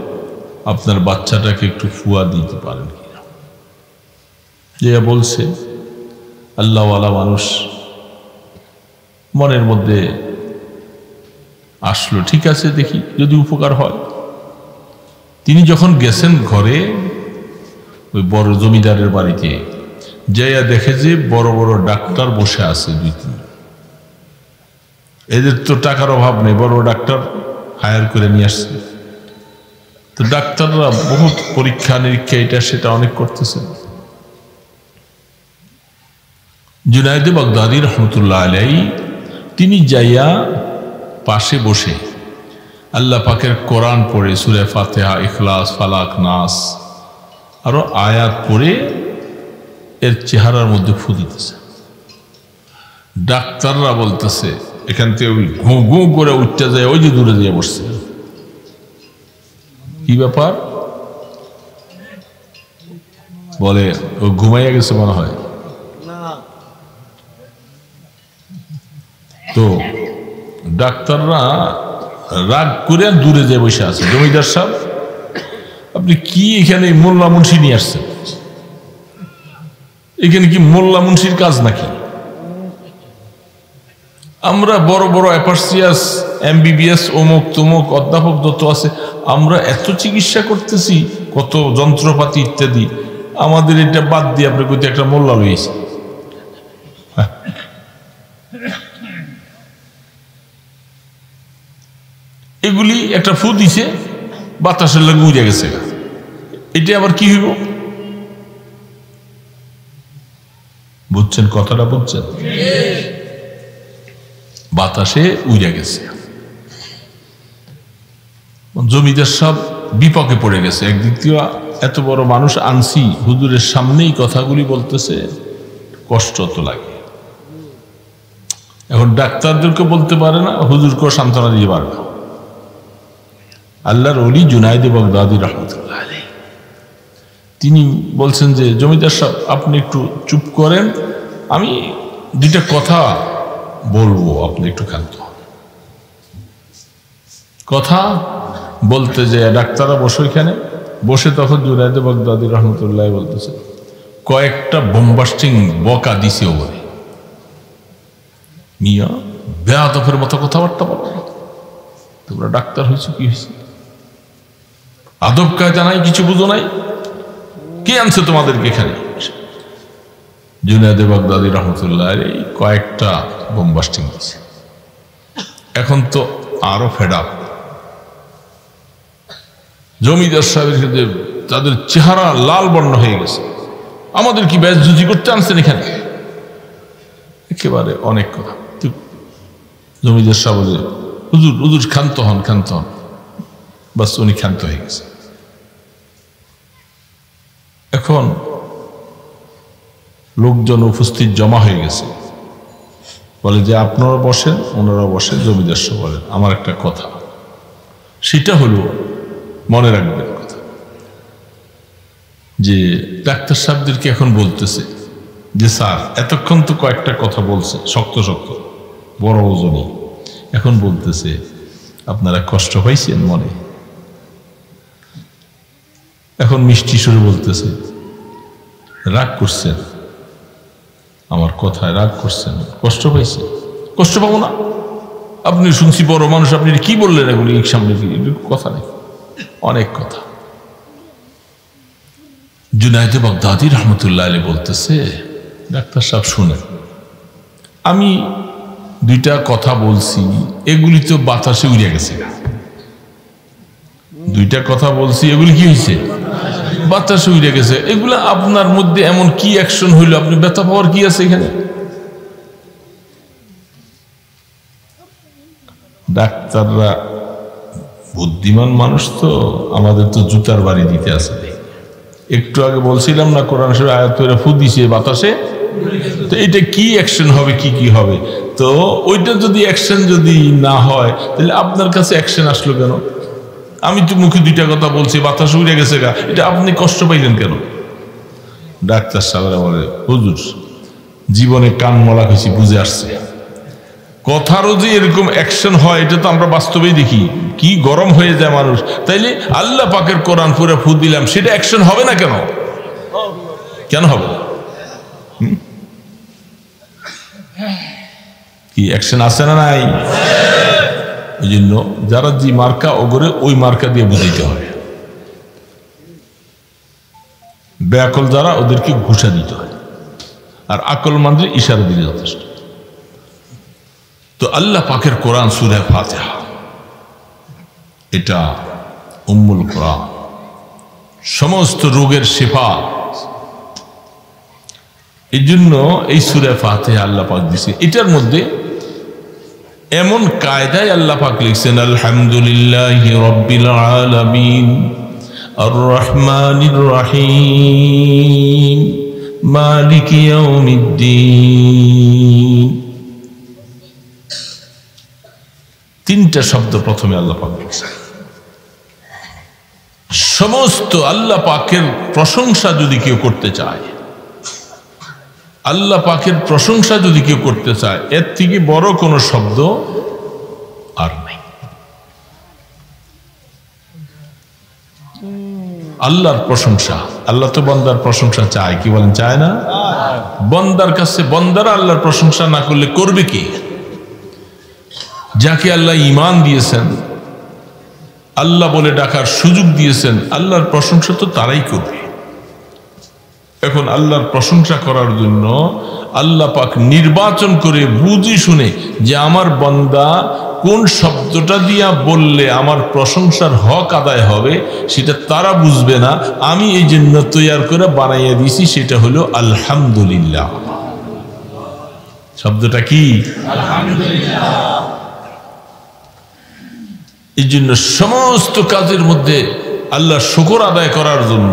আপনার বাচ্চাটাকে একটু ফুয়া দিতে পারেন কিনা। যে বলছে আল্লাহ ওয়ালা মানুষ, মনের মধ্যে আসলো, ঠিক আছে দেখি যদি উপকার হয়। তিনি যখন গেছেন ঘরে, ওই বড় জমিদারের বাড়িতে যাইয়া দেখে যে বড় বড় ডাক্তার বসে আছে দুই তিন। এদের তো টাকার অভাব নেই, বড় ডাক্তার হায়ার করে নিয়ে আসছে। তো ডাক্তাররা বহুত পরীক্ষা নিরীক্ষা এটা সেটা অনেক করতেছে। জুনায়েদ বাগদাদী রহমতুল্লাহ আলাইহি তিনি যাইয়া পাশে বসে আল্লাহ পাকের কোরআন পড়ে, সূরা ফাতিহা, ইখলাস, ফালাক, নাস আরো আয়াত পড়ে এর চেহারার মধ্যে ফু দিতেছে। ডাক্তাররা বলতেছে এখান থেকে ওই ঘুঁ ঘুঁ করে উঠতে যায়, ওই যে দূরে দিয়ে বসছে। কি ব্যাপার? বলে ও ঘুমাইয়া গেছে মনে হয়। তো ডাক্তাররা রাগ করে দূরে যে বসে আছে। জমিদার সাহেব, আপনি কি এখানে মোল্লা মুন্সি নিয়ে আসছেন? এখানে কি মোল্লা মুন্সির কাজ নাকি? আমরা বড় বড় অ্যাপার্সিয়াস, এমবিবিএস, অমুক তমুক অধ্যাপক যত আছে, আমরা এত চিকিৎসা করতেছি, কত যন্ত্রপাতি ইত্যাদি, আমাদের এটা বাদ দিয়ে আপনি কোথায় একটা মোল্লা লইয়েছে। এগুলি একটা ফু দিছে, বাতাসের লাগে উড়ে গেছে। এটা আবার কি হইব? বুঝছেন কথাটা? বুঝছেন? বাতাসে উড়ে গেছে। জমিদার সব বিপকে পড়ে গেছে। একদিক দিয়ে এত বড় মানুষ আনছি, হুজুরের সামনেই কথাগুলি বলতেছে, কষ্ট তো লাগে। এখন ডাক্তারদেরকে বলতে পারে না, হুজুরকেও সান্ত্বনা দিয়ে পারে না। আল্লাহর ওলি জুনায়েদ বাগদাদী রহমতুল্লাহ আলাইহি তিনি বলছেন যে জমিদার সাহেব আপনি একটু চুপ করেন, আমি দুইটা কথা বলবো, আপনি একটু ক্ষান্ত হন। কথা বলতে যে ডাক্তাররা বসে এখানে বসে, তখন জুনায়েদ বাগদাদী রহমতুল্লাহ বলতেছে কয়েকটা বোমবাস্টিং বকা দিছে ওরে, মিয়া বেয়াদবের মতো কথাবার্তা বলো, তোমরা ডাক্তার হয়েছে, কি হয়েছে, আদব কায়দা নাই, কিছু বুঝো নাই, কে আনছে তোমাদেরকে এখানে? জুনায়েদ বাগদাদী রহমতুল্লাহ এই কয়েকটা বোমবাস্টিং দিছে। এখন তো আরো ফেড আপ, জমিদার সাহেবের সাথে তাদের চেহারা লাল বর্ণ হয়ে গেছে, আমাদের কি বেজুজি করতে আনছেন এখানে, একেবারে অনেক কথা। জমিদার সাহেব বলে হুজুর হুজুর ক্ষান্ত হন, ক্ষান্ত হন, বাস উনি ক্ষান্ত হয়ে গেছে। এখন লোকজন উপস্থিত জমা হয়ে গেছে, বলে যে আপনারা বসেন, ওনারা বসেন, জমিদার সাহেব বলেন আমার একটা কথা, সেটা হলো মনে রাখবেন কথা, যে ডাক্তার সাহেবদেরকে এখন বলতেছে যে স্যার এতক্ষণ তো কয়েকটা কথা বলছে শক্ত শক্ত বড় ওজনই, এখন বলতেছে আপনারা কষ্ট পাইছেন মনে, এখন মিষ্টি সুরে বলতেছে রাগ করছেন, আমার কথায় রাগ করছেন, কষ্ট পাইছেন, কষ্ট পাবো না, আপনি শুনছি বড় মানুষ, আপনি কি বললেন এগুলি সামনে কথা নেই, অনেক কথা। জুনায়েদ বাগদাদী রহমতুল্লাহ আলাইহি বলতেছে ডাক্তার সাহেব শুনেন, আমি দুইটা কথা বলছি, এগুলি তো বাতাসে উড়ে গেছে, দুইটা কথা বলছি এগুলি কি হয়েছে, বাতাসে উড়ে গেছে, এগুলা আপনার মধ্যে এমন কি অ্যাকশন হইল, আপনি ব্যথা পাওয়ার কি আছে এখানে? ডাক্তাররা বুদ্ধিমান মানুষ তো, আমাদের তো জুতার বাড়ি দিতে আছে। একটু আগে বলছিলাম না কোরআন শরীফ আয়াত করে ফু দিছে বাতাসে, তো এটা কি অ্যাকশন হবে, কি কি হবে, তো ওইটা যদি অ্যাকশন যদি না হয় তাহলে আপনার কাছে অ্যাকশন আসলো কেন? আমি তো মুখে দুইটা কথা বলছি, বাতাস উড়ে গেছে গা, এটা আপনি কষ্ট পাইলেন কেন? ডাক্তার সাহেবরা বলে হুজুর জীবনে কান মলা হয়েছি, বুঝে আসছে, কথারও যে এরকম অ্যাকশন হয় এটা তো আমরা বাস্তবেই দেখি, কি গরম হয়ে যায় মানুষ, তাইলে আল্লাহ পাকের কোরআন পুরো ফু দিলাম, সেটা অ্যাকশন হবে না কেন? কেন হবে? কি অ্যাকশন আছে না নাই? এই জন্য যারা যে মার্কা ওগরে ওই মার্কা দিয়ে বুঝাইতে হয়, বেআকল যারা ওদেরকে ঘুষা দিতে হয়, আর আকল মানলে ইশারা দিলে যথেষ্ট। তো আল্লাহ পাকের কোরআন সূরা ফাতিহা এটা উম্মুল কোরআন, সমস্ত রোগের শিফা। এই জন্য এই সূরা ফাতিহা আল্লাহ পাক দিয়েছে, এটার মধ্যে এমন কায়দায় আল্লাহ পাক লিখছেন আলহামদুলিল্লাহি রাব্বিল আলামিন আর রহমানির রহিম মালিকি ইয়াউমিদ্দিন, তিনটা শব্দ প্রথমে আল্লাহ পাক লিখছেন। সমস্ত আল্লাহ পাকের প্রশংসা যদি কেউ করতে চায়, আল্লাহ পাকের প্রশংসা যদি কেউ করতে চায়, এর থেকে বড় কোনো শব্দ আর নাই। আল্লাহর প্রশংসা, আল্লাহ তো বান্দার প্রশংসা চায়, কি বলেন চায় না? বান্দার কাছে বান্দারা আল্লাহর প্রশংসা না করলে করবে কি? যাকে আল্লাহ ঈমান দিয়েছেন, আল্লাহ বলে ডাকার সুযোগ দিয়েছেন, আল্লাহর প্রশংসা তো তারাই করবে। এখন আল্লাহর প্রশংসা করার জন্য আল্লাহ পাক নির্বাচন করে বুঝি শুনে যে আমার বান্দা কোন শব্দটা দিয়া বললে আমার প্রশংসার হক আদায় হবে সেটা তারা বুঝবে না, আমি এই জন্য তৈয়ার করে বানাইয়া দিছি, সেটা হলো আলহামদুলিল্লাহ। শব্দটা কি? আলহামদুলিল্লাহ। এই জন্য সমস্ত কাজের মধ্যে আল্লাহর শুকর আদায় করার জন্য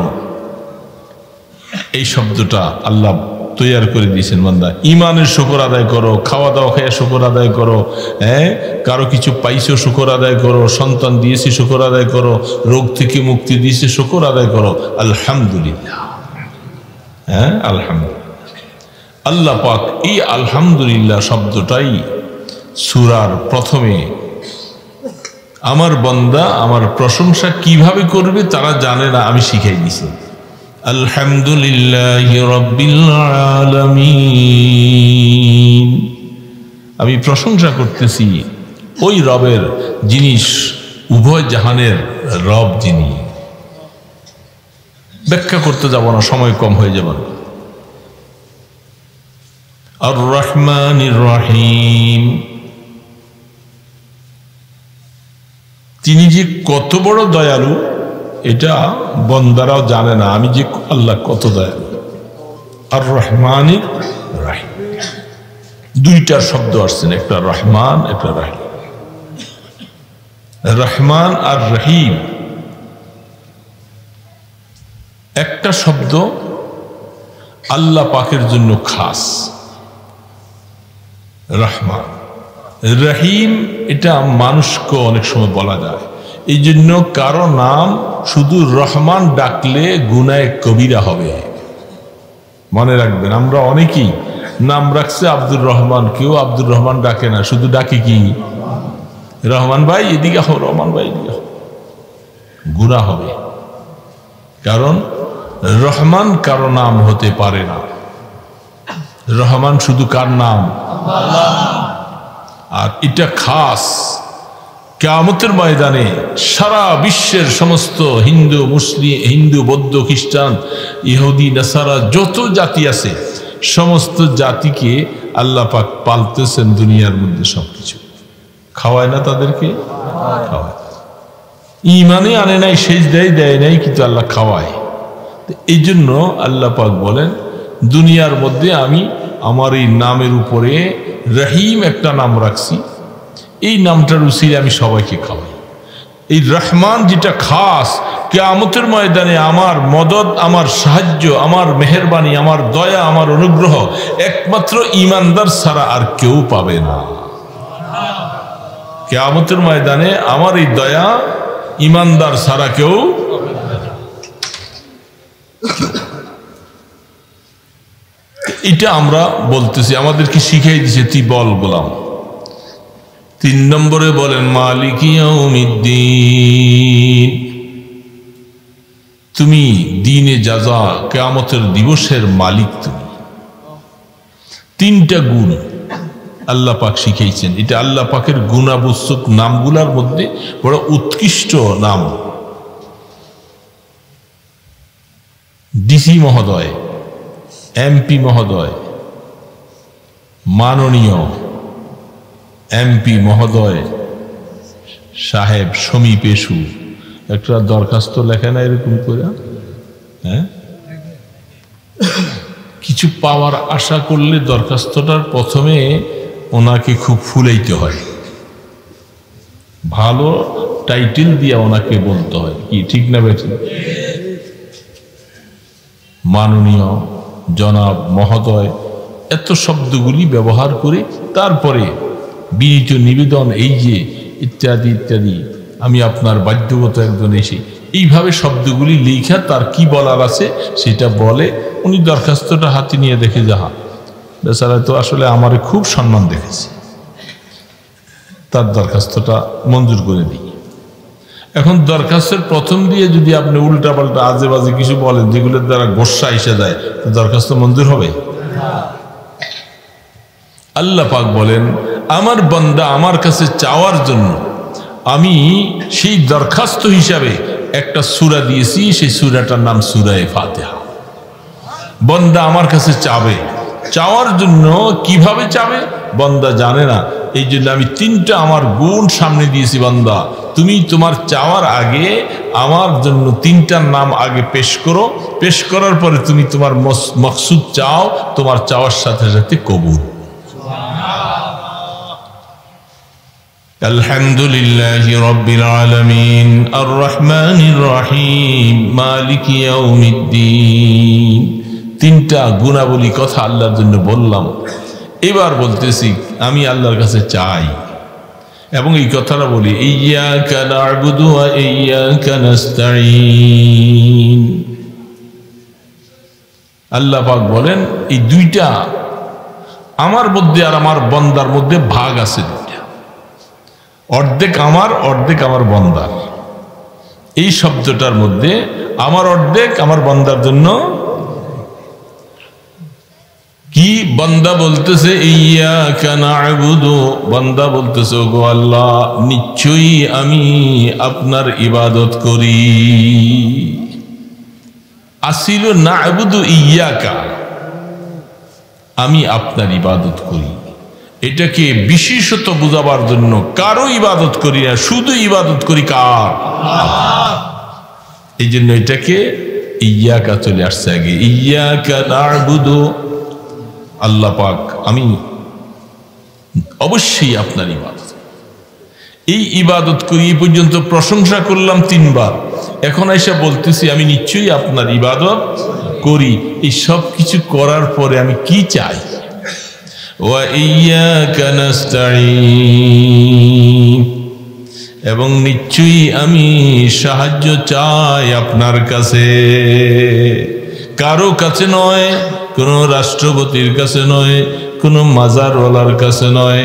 এই শব্দটা আল্লাহ তৈয়ার করে দিয়েছেন। বান্দা ইমানের শুকর আদায় করো, খাওয়া দাওয়া খেয়ে শুকর আদায় করো, কারো কিছু পাইছো শুকর আদায় করো, সন্তান দিয়েছি শুকর আদায় করো, রোগ থেকে মুক্তি দিয়েছে শুকর আদায় করো, আলহামদুলিল্লাহ। আলহামদুলিল্লাহ। আল্লাহ পাক এই আলহামদুলিল্লাহ শব্দটাই সূরার প্রথমে আমার বান্দা আমার প্রশংসা কিভাবে করবে তারা জানে না, আমি শিখাই দিছি। আলহামদুলিল্লাহি রাব্বিল আলামিন, আমি প্রশংসা করতেছি ওই রবের যিনি উভয় জাহানের রব, যিনি। ব্যাখ্যা করতে যাব না, সময় কম হয়ে যাবে। আর রহমানির রহিম, তিনি যে কত বড় দয়ালু এটা বন্দারাও জানে না, আমি যে আল্লাহ কত দয়ালু। আর রহমানির রহিম, দুইটা শব্দ আসছেন, একটা রহমান একটা রহিম। রহমান আর রহিম একটা শব্দ আল্লাহ পাকের জন্য খাস, রহমান। রহিম এটা মানুষকে অনেক সময় বলা যায়, এই জন্য কারো নাম শুধু রহমান ডাকলে গুনায়ে কবিরা হবে। মনে রাখবেন, আমরা অনেকেই নাম রাখছে আব্দুর রহমান, কেউ আব্দুর রহমান ডাকে না, শুধু ডাকে কি রহমান ভাই এদিকে হো, রহমান ভাই এদিকে হো, গুনাহ হবে। কারণ রহমান কারো নাম হতে পারে না, রহমান শুধু কার নাম? আর এটা খাস কিয়ামতের ময়দানে সারা বিশ্বের সমস্ত হিন্দু, মুসলিম, হিন্দু, বৌদ্ধ, খ্রিস্টান, ইহুদি, নাসারা যত জাতি আছে সমস্ত জাতিকে আল্লাহ পাক পালতেছেন দুনিয়ার মধ্যে। সবকিছু খাওয়ায় না তাদেরকে, খাওয়ায়। ইমানে আনে নাই, সেজদায় দেয় নাই, কিন্তু আল্লাহ খাওয়ায়। এই জন্য আল্লাহ পাক বলেন দুনিয়ার মধ্যে আমি আমার এই নামের উপরে রহিম একটা নাম রাখছি, এই নামটার উসিলে আমি সবাইকে খাওয়াই। এই রহমান যেটা খাস, কিয়ামতের ময়দানে আমার মদদ, আমার সাহায্য, আমার মেহেরবানি, আমার দয়া, আমার অনুগ্রহ একমাত্র ঈমানদার ছাড়া আর কেউ পাবে না। কিয়ামতের ময়দানে আমার এই দয়া ঈমানদার ছাড়া কেউ, এটা আমরা বলতেছি, আমাদেরকে শিখাই দিছে, তুই বল গোলাম। 3 নম্বরে বলেন মালিক ইয়াউমিদ্দিন, তুমি দিনে জাযা, কিয়ামতের দিবসের মালিক তুমি। 3টা গুণ আল্লাহ পাক শিখাইছেন, এটা আল্লাহ পাকের গুণাবচক নামগুলার মধ্যে বড় উৎকৃষ্ট নাম। ডিসি মহোদয়, এমপি মহোদয়, মাননীয় এমপি মহোদয় সাহেব, সমীপেশু, একটা দরখাস্ত লেখে না এরকম করে, হ্যাঁ, কিছু পাওয়ার আশা করলে দরখাস্তটার প্রথমে ওনাকে খুব ফুলাইতে হয়, ভালো টাইটেল দিয়ে ওনাকে বলতে হয়, কি ঠিক না বেঠিক? মাননীয়, জনাব, মহোদয়, এত শব্দগুলি ব্যবহার করে তারপরে বিনীত নিবেদন, এই যে ইত্যাদি ইত্যাদি, আমি আপনার বাধ্যগত একজন এসে এইভাবে শব্দগুলি লেখা, তার কি বলার আছে সেটা বলে। উনি দরখাস্তটা হাতে নিয়ে দেখে, যাহা বেচারা তো আসলে আমারে খুব সম্মান দেখেছে, তার দরখাস্তটা মঞ্জুর করে দিই। এখন দরখাস্তের প্রথম দিয়ে যদি আপনি উল্টা পাল্টা আজে বাজে কিছু বলেন যেগুলোর দ্বারা গোস্বা এসে যায়, তো দরখাস্ত মঞ্জুর হবে? আল্লাহ পাক বলেন আমার বান্দা আমার কাছে চাওয়ার জন্য আমি সেই দরখাস্ত হিসাবে একটা সূরা দিয়েছি, সেই সূরাটার নাম সূরা ফাতিহা। বান্দা আমার কাছে চাবে, চাওয়ার জন্য কিভাবে চাবে বান্দা জানে না, এই জন্য আমি 3টা আমার গুণ সামনে দিয়েছি। বান্দা তুমি তোমার চাওয়ার আগে আমার জন্য 3টার নাম আগে পেশ করো, পেশ করার পরে তুমি তোমার মকসুদ চাও, তোমার চাওয়ার সাথে সাথে কবুল। আলহামদুলিল্লাহি রাব্বিল আলামিন আর রহমানির রহিম মালিকি ইয়াউমিদ্দিন। 3টা গুণাবলী কথা আল্লাহর জন্য বললাম। এবার বলতেছি আমি আল্লাহর কাছে চাই, এবং এই কথাটা বলি ইয়্যাকা না'বুদু ওয়া ইয়্যাকা নাস্তাঈন। আল্লাহ পাক বলেন এই 2টা আমার মধ্যে আর আমার বন্দার মধ্যে ভাগ আছে দুইটা, অর্ধেক আমার বন্দার। এই শব্দটার মধ্যে আমার অর্ধেক আমার বন্দার জন্য কি বান্দা বলতেছে ইয়্যাকা না'বুদু, বান্দা বলতেছে ওগো আল্লাহ নিশ্চয়ই আমি আপনার ইবাদত করি। আসিল না'বুদু ইয়্যাকা, আমি আপনার ইবাদত করি, এটাকে বিশেষত বুঝাবার জন্য কারো ইবাদত করি না, শুধু ইবাদত করি কার? এই জন্য এটাকে ইয়্যাকা চলে আসছে আগে, ইয়্যাকা না'বুদু, আল্লাহ পাক আমি অবশ্যই আপনার ইবাদত, এই ইবাদত করি। এই পর্যন্ত প্রশংসা করলাম 3 বার, এখন এসে বলতেছি আমি নিশ্চয়ই আপনার ইবাদত করি। এই সব কিছু করার পরে আমি কি চাই? ওয়া ইয়্যাকা নাস্তাঈন, এবং নিশ্চয়ই আমি সাহায্য চাই আপনার কাছে, কারো কাছে নয়, কোনো রাষ্ট্রপতির কাছে নয়, কোনো মাজারওয়ালার কাছে নয়,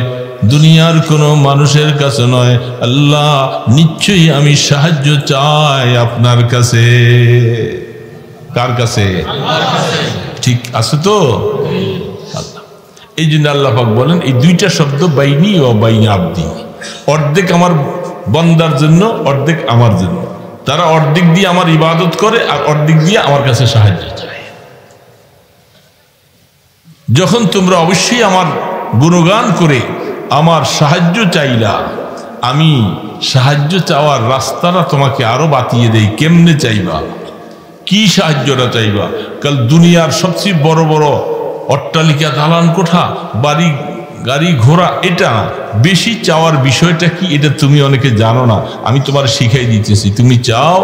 দুনিয়ার কোনো মানুষের কাছে নয়। আল্লাহ নিশ্চয়ই আমি সাহায্য চাই আপনার কাছে। কার কাছে? ঠিক আছে তো? আল্লাহ। এই জন্য আল্লাহ পাক বলেন এই দুইটা শব্দ বাইনি ও বাইনি আব্দি, অর্ধেক আমার বান্দার জন্য, অর্ধেক আমার জন্য। তারা অর্ধেক দিয়ে আমার ইবাদত করে আর অর্ধেক দিয়ে আমার কাছে সাহায্য চায়। যখন তোমরা অবশ্যই আমার গুণগান করে আমার সাহায্য চাইলা, আমি সাহায্য চাওয়ার রাস্তাটা তোমাকে আরো বাতিয়ে দেই। কেমনে চাইবা? কি সাহায্যটা চাইবা? কাল দুনিয়ার সবচেয়ে বড় বড় অট্টালিকা, দালান কোঠা, বাড়ি গাড়ি ঘোড়া, এটা বেশি চাওয়ার বিষয়টা কি এটা তুমি অনেকে জানো না, আমি তোমার শিখাই দিতেছি। তুমি চাও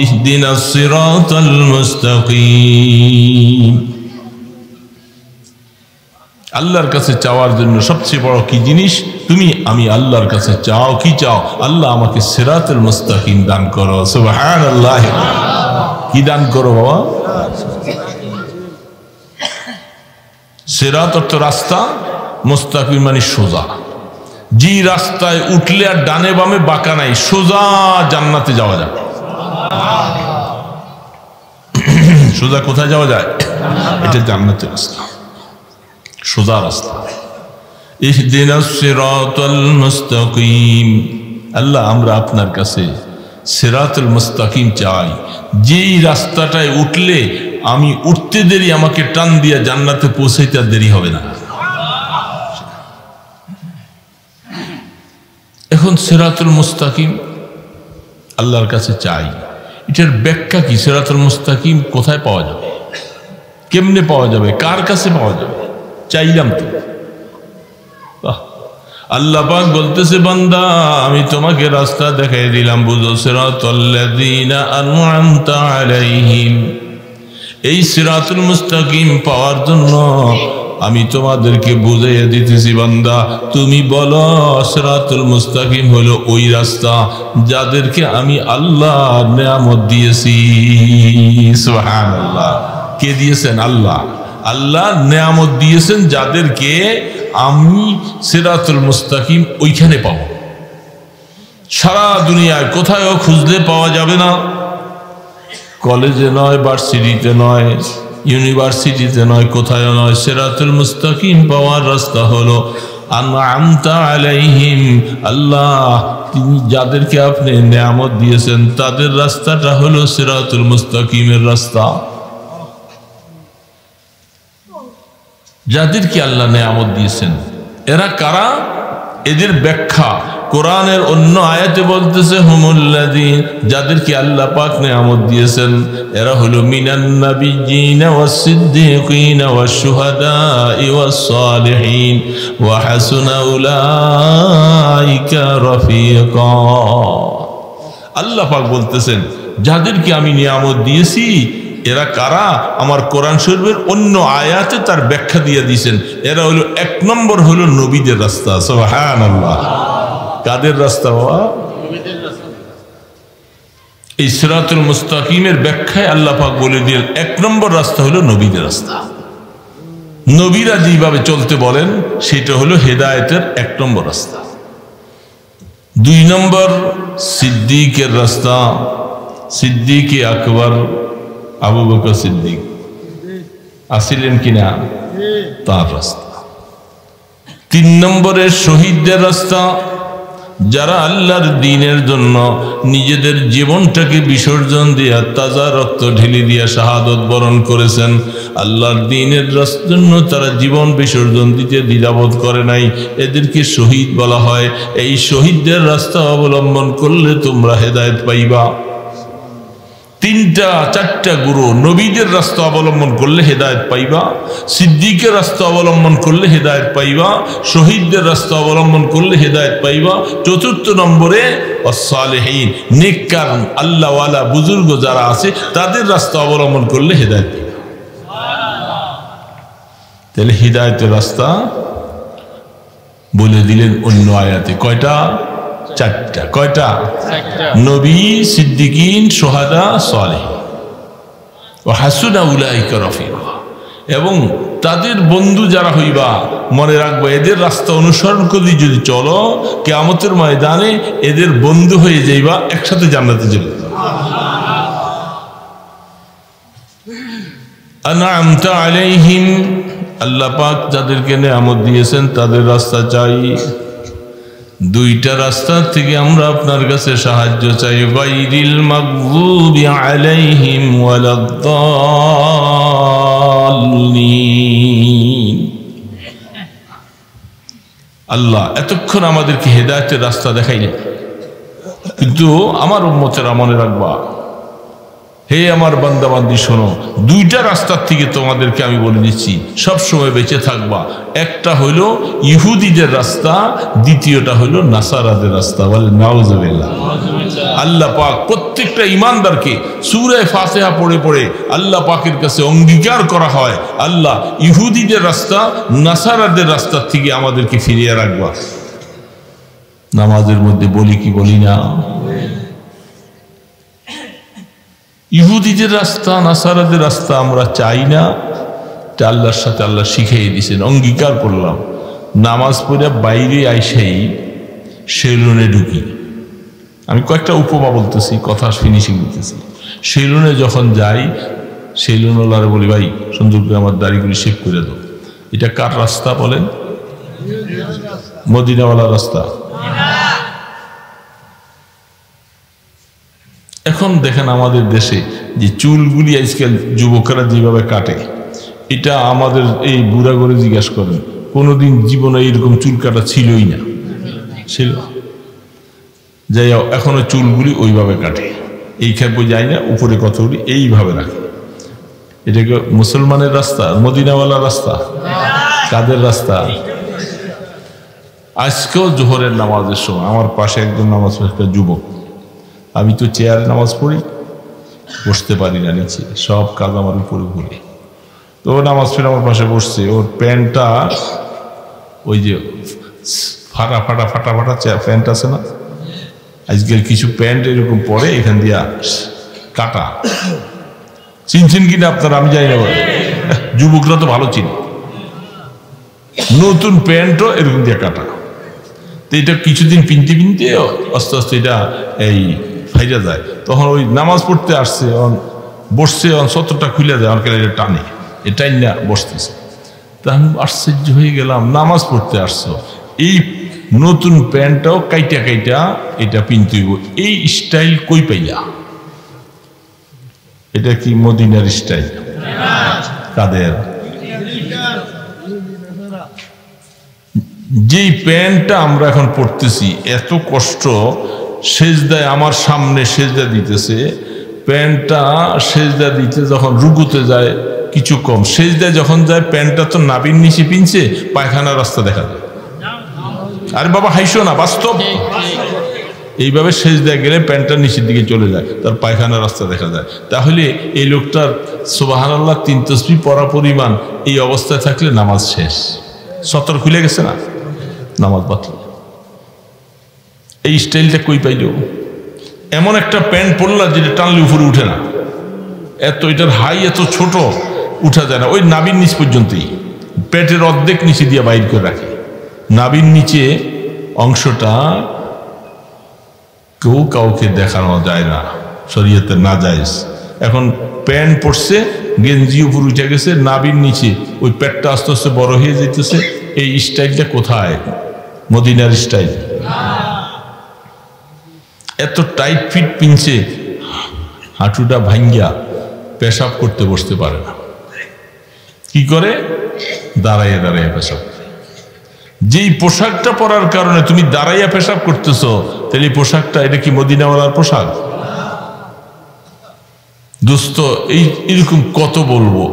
ইহদিনাস সিরাতাল মুস্তাকিম, আল্লাহর কাছে চাওয়ার জন্য সবচেয়ে বড় কি জিনিস? তুমি আমি আল্লাহর কাছে চাও, কি চাও? আল্লাহ আমাকে সিরাতুল মুস্তাকিম দান করো। সুবহানাল্লাহ। কি দান করো বাবা? সিরাত অর্থ রাস্তা, মুস্তাকিম মানে সোজা, যে রাস্তায় উঠলে আর ডানে বামে বাঁকা নাই, সোজা জান্নাতে যাওয়া যায়। সোজা কোথায় যাওয়া যায়? এটা জান্নাতের রাস্তা, সোজা রাস্তা। ইহদিনাস সিরাতাল মুস্তাকিম, আল্লাহ আমরা আপনার কাছে সিরাতুল মুস্তাকিম চাই, যেই রাস্তাটায় উঠলে আমি উঠতে দেরি, আমাকে টান দিয়া জান্নাতে পৌঁছাইতে দেরি হবে না। এখন সিরাতুল মুস্তাকিম আল্লাহর কাছে চাই, এটার ব্যাখ্যা কি? সিরাতুল মুস্তাকিম কোথায় পাওয়া যাবে? কেমনে পাওয়া যাবে? কার কাছে পাওয়া যাবে? চাইলাম তো। আল্লাহ পাক বলতেছে বান্দা আমি তোমাকে রাস্তা দেখাই দিলাম, বুঝো। সিরাতাল্লাযীনা আন'আমতা আলাইহিম, এই সিরাতুল মুস্তাকিম পাওয়ার জন্য আমি তোমাদেরকে বুঝাইয়া দিতেছি বান্দা, তুমি বলো সিরাতুল মুস্তাকিম হলো ওই রাস্তা যাদেরকে আমি আল্লাহ নিয়ামত দিয়েছি। সুবহানাল্লাহ। কে দিয়েছেন? আল্লাহ। আল্লাহ নিয়ামত দিয়েছেন যাদেরকে আমি সিরাতুল মুস্তাকিম ওইখানে পাবো। সারা দুনিয়ায় কোথাও খুঁজলে পাওয়া যাবে না, কলেজে নয়, ভার্সিটিতে নয়, ইউনিভার্সিটিতে নয়, কোথায় নয়। সিরাতুল মুস্তাকিম পাওয়ার রাস্তা হলো আন'আমতা আলাইহিম, আল্লাহ তিনি যাদেরকে আপনি নিয়ামত দিয়েছেন তাদের রাস্তাটা হলো সিরাতুল মুস্তাকিমের রাস্তা। যাদেরকে আল্লাহ নিয়ামত দিয়েছেন এরা কারা? এদের ব্যাখ্যা কোরআনের অন্য আয়াতে বলতেছে হুমুল্লাযীন, যাদেরকে আল্লাহ পাক নিয়ামত দিয়েছেন এরা হলো মিনান নাবিয়্যিনা ওয়াস সিদ্দীকিনা ওয়াশ শুহাদাই ওয়াস সালিহিন ওয়া হাসুনা উলাইকা রাফিকা। আল্লাহ পাক বলতেছেন যাদেরকে আমি নিয়ামত দিয়েছি এরা কারা? আমার কোরআন শরীফের অন্য আয়াতে তার ব্যাখ্যা দিয়ে দিয়েছেন, এরা হলো 1 নম্বর হলো নবীদের রাস্তা। সুবহানাল্লাহ। কাদের রাস্তা বাবা? এই সিরাতুল মুস্তাকিমের ব্যাখ্যায় আল্লাহ পাক বলে দিলেন 1 নম্বর রাস্তা হলো নবীদের রাস্তা। নবীরা যেভাবে চলতে বলেন সেটা হলো হেদায়েতের 1 নম্বর রাস্তা। 2 নম্বর সিদ্দিকের রাস্তা, সিদ্দিকে আকবর আবু বকর সিদ্দিক আসিলেন কিনা তার রাস্তা। 3 নম্বরে শহীদদের রাস্তা, যারা আল্লাহর দ্বীনের জন্য নিজেদের জীবনটাকে বিসর্জন দিয়া তাজা রক্ত ঢেলে দিয়া শাহাদত বরণ করেছেন। আল্লাহর দ্বীনের জন্য তারা জীবন বিসর্জন দিতে দ্বিধাবোধ করে নাই, এদেরকে শহীদ বলা হয়। এই শহীদদের রাস্তা অবলম্বন করলে তোমরা হেদায়েত পাইবা। 3-4টা গুরু, নবীদের রাস্তা অবলম্বন করলে হেদায়েত পাইবা, সিদ্দিকের রাস্তা অবলম্বন করলে হেদায়েত পাইবা, শহীদদের রাস্তা অবলম্বন করলে হেদায়েত পাইবা। 4 নম্বরে as-সালিহিন, নেককার আল্লাহওয়ালা বুজুর্গ যারা আছে তাদের রাস্তা অবলম্বন করলে হেদায়েত পাইবা। তাহলে হিদায়েতের রাস্তা বলে দিলেন অন্য আয়াতে। কয়টা? 4টা। কয়টা? নবী, সিদ্দিকিন, শুহাদা, সালেহিন। ওয়া হাসুনা উলাইকা রাফিকা। এবং তাদের বন্ধু যারা হইবা, মনে রাখবা এদের রাস্তা অনুসরণ করে যদি চলো, কিয়ামতের ময়দানে এদের বন্ধু হয়ে যাইবা, একসাথে জান্নাতে যাবে। আনআমতা আলাইহিম, আল্লাহ পাক যাদেরকে নেয়ামত দিয়েছেন তাদের রাস্তা চাই। 2টা রাস্তা থেকে আমরা আপনার কাছে সাহায্য চাই। গায়রিল মাগযুবি আলাইহিম ওয়ালাদ-দাল্লিন। আল্লাহ এতক্ষণ আমাদেরকে হেদায়েতের রাস্তা দেখাইনি, কিন্তু আমার উম্মতেরা মনে রাখবা, হে আমার বান্দাবান্দি শোনো, 2টা রাস্তার থেকে তোমাদেরকে আমি বলে দিচ্ছি, সবসময় বেঁচে থাকবা। একটা হইল ইহুদিদের রাস্তা, দ্বিতীয়টা হইল নাসারাদের রাস্তা। বলে নাউজুবিল্লাহ। আল্লাহ পাক প্রত্যেকটা ইমানদারকে সূরা ফাতিহা পড়ে পড়ে আল্লাহ পাকের কাছে অঙ্গীকার করা হয়, আল্লাহ ইহুদিদের রাস্তা, নাসারাদের রাস্তার থেকে আমাদেরকে ফিরিয়ে রাখবা। নামাজের মধ্যে বলি কি বলি না? ইহুদিদের রাস্তা, নাসারাদের রাস্তা আমরা চাই না। আল্লাহর সাথে আল্লাহ শিখিয়ে দিয়েছেন, অঙ্গীকার করলাম। নামাজ পড়ে বাইরে আইসাই সেলুনে ঢুকি। আমি কয়েকটা উপমা বলতেছি, কথা ফিনিশিং দিতেছি। সেলুনে যখন যাই, সেলুনওয়ালারে বলি, ভাই সুন্দর করে আমার দাড়িগুলি শেভ করে দাও। এটা কার রাস্তা বলেন? মদিনাওয়ালার রাস্তা। এখন দেখেন আমাদের দেশে যে চুলগুলি আজকাল যুবকেরা যেভাবে কাটে, এটা আমাদের এই বুড়া করে জিজ্ঞাসা করেন, কোনোদিন জীবনে এইরকম চুল কাটা ছিলই না, ছিল। যাই হোক, এখনো চুলগুলি ওইভাবে কাটে, এই খেপে যায় না, উপরে কতগুলি এইভাবে রাখে। এটাকে মুসলমানের রাস্তা, মদিনাওয়ালার রাস্তা, কাদের রাস্তা? আজকেও জোহরের নামাজের সময় আমার পাশে একজন নামাজ পড়ে যুবক, আমি তো চেয়ারে নামাজ পড়ি, বসতে পারি না, নিচে সব কাজ আমার উপরে ঘুরে। তো নামাজ পড়ে আমার পাশে বসছে, ওর প্যান্টটা ওই যে ফাটা ফাটা ফাটা ফাটা প্যান্ট আছে না, আজকাল কিছু প্যান্ট এরকম পরে এখান দিয়া কাটা, চিনছেন কিনা আপনারা আমি জানি না, যুবকরা তো ভালো চিনি। নতুন প্যান্টও এরকম দিয়ে কাটা। তো এটা কিছুদিন পিনতে পিনতে আস্তে আস্তে এটা এই ফাইরা যায়। তখন ওই নামাজ পড়তে আসছে, বসছে, সতরটা খুলে যায়, আমার এটা টানে, এটাই না বসতেছে। তা আমি আশ্চর্য হয়ে গেলাম, নামাজ পড়তে আসছো, এই নতুন প্যান্টটাও কাইটা কাইটা এটা পিনতে হইব, এই স্টাইল কই পাইলা? এটা কি মদিনার স্টাইল? কাদের? যেই প্যান্টটা আমরা এখন পড়তেছি, এত কষ্ট, সেজদায় আমার সামনে সেজদা দিতেছে, প্যান্টটা সেজদা দিতে যখন রুকুতে যায় কিছু কম, সেজদায় যখন যায় প্যান্টটা তো নাবির নিচে পিনছে, পায়খানার রাস্তা দেখা যায়। আরে বাবা হাইসো না, বাস্তব। এইভাবে সেজদায় গেলে প্যান্টটা নিচের দিকে চলে যায়, তার পায়খানার রাস্তা দেখা যায়। তাহলে এই লোকটার সুবহানাল্লাহ 3 তাসবিহ পড়া পরিমাণ এই অবস্থায় থাকলে নামাজ শেষ, সতর খুলে গেছে না, নামাজ বাতিল। এই স্টাইলটা কই পাইল? এমন একটা প্যান্ট পরলা যেটা টানলে উপরে উঠে না, এত এটার হাই এত ছোট, উঠা যায় না, ওই নাবির নিচ পর্যন্তই, পেটের অর্ধেক নিচে দিয়ে বাইর করে রাখে। নাভির নিচে অংশটা কেউ কাউকে দেখানো যায় না, শরীয়তে নাজায়েজ। এখন প্যান্ট পরছে, গেঞ্জি উপর উঠে গেছে, নাভির নিচে ওই পেটটা আস্তে আস্তে বড় হয়ে যেতেছে। এই স্টাইলটা কোথায়? মদিনার স্টাইল। এত টাইট ফিট পিনছে, হাঁটুটা ভাঙ্গিয়া পেশাব করতে বসতে পারে না। কি করে? দাঁড়াইয়া দাঁড়াইয়া পেশাব। যেই পোশাকটা পরার কারণে তুমি দাঁড়াইয়া পেশাব করতেছ, তাহলে এই পোশাকটা, এটা কি মদিনাওয়ালার পোশাক? দোস্ত, এরকম কত বলবো।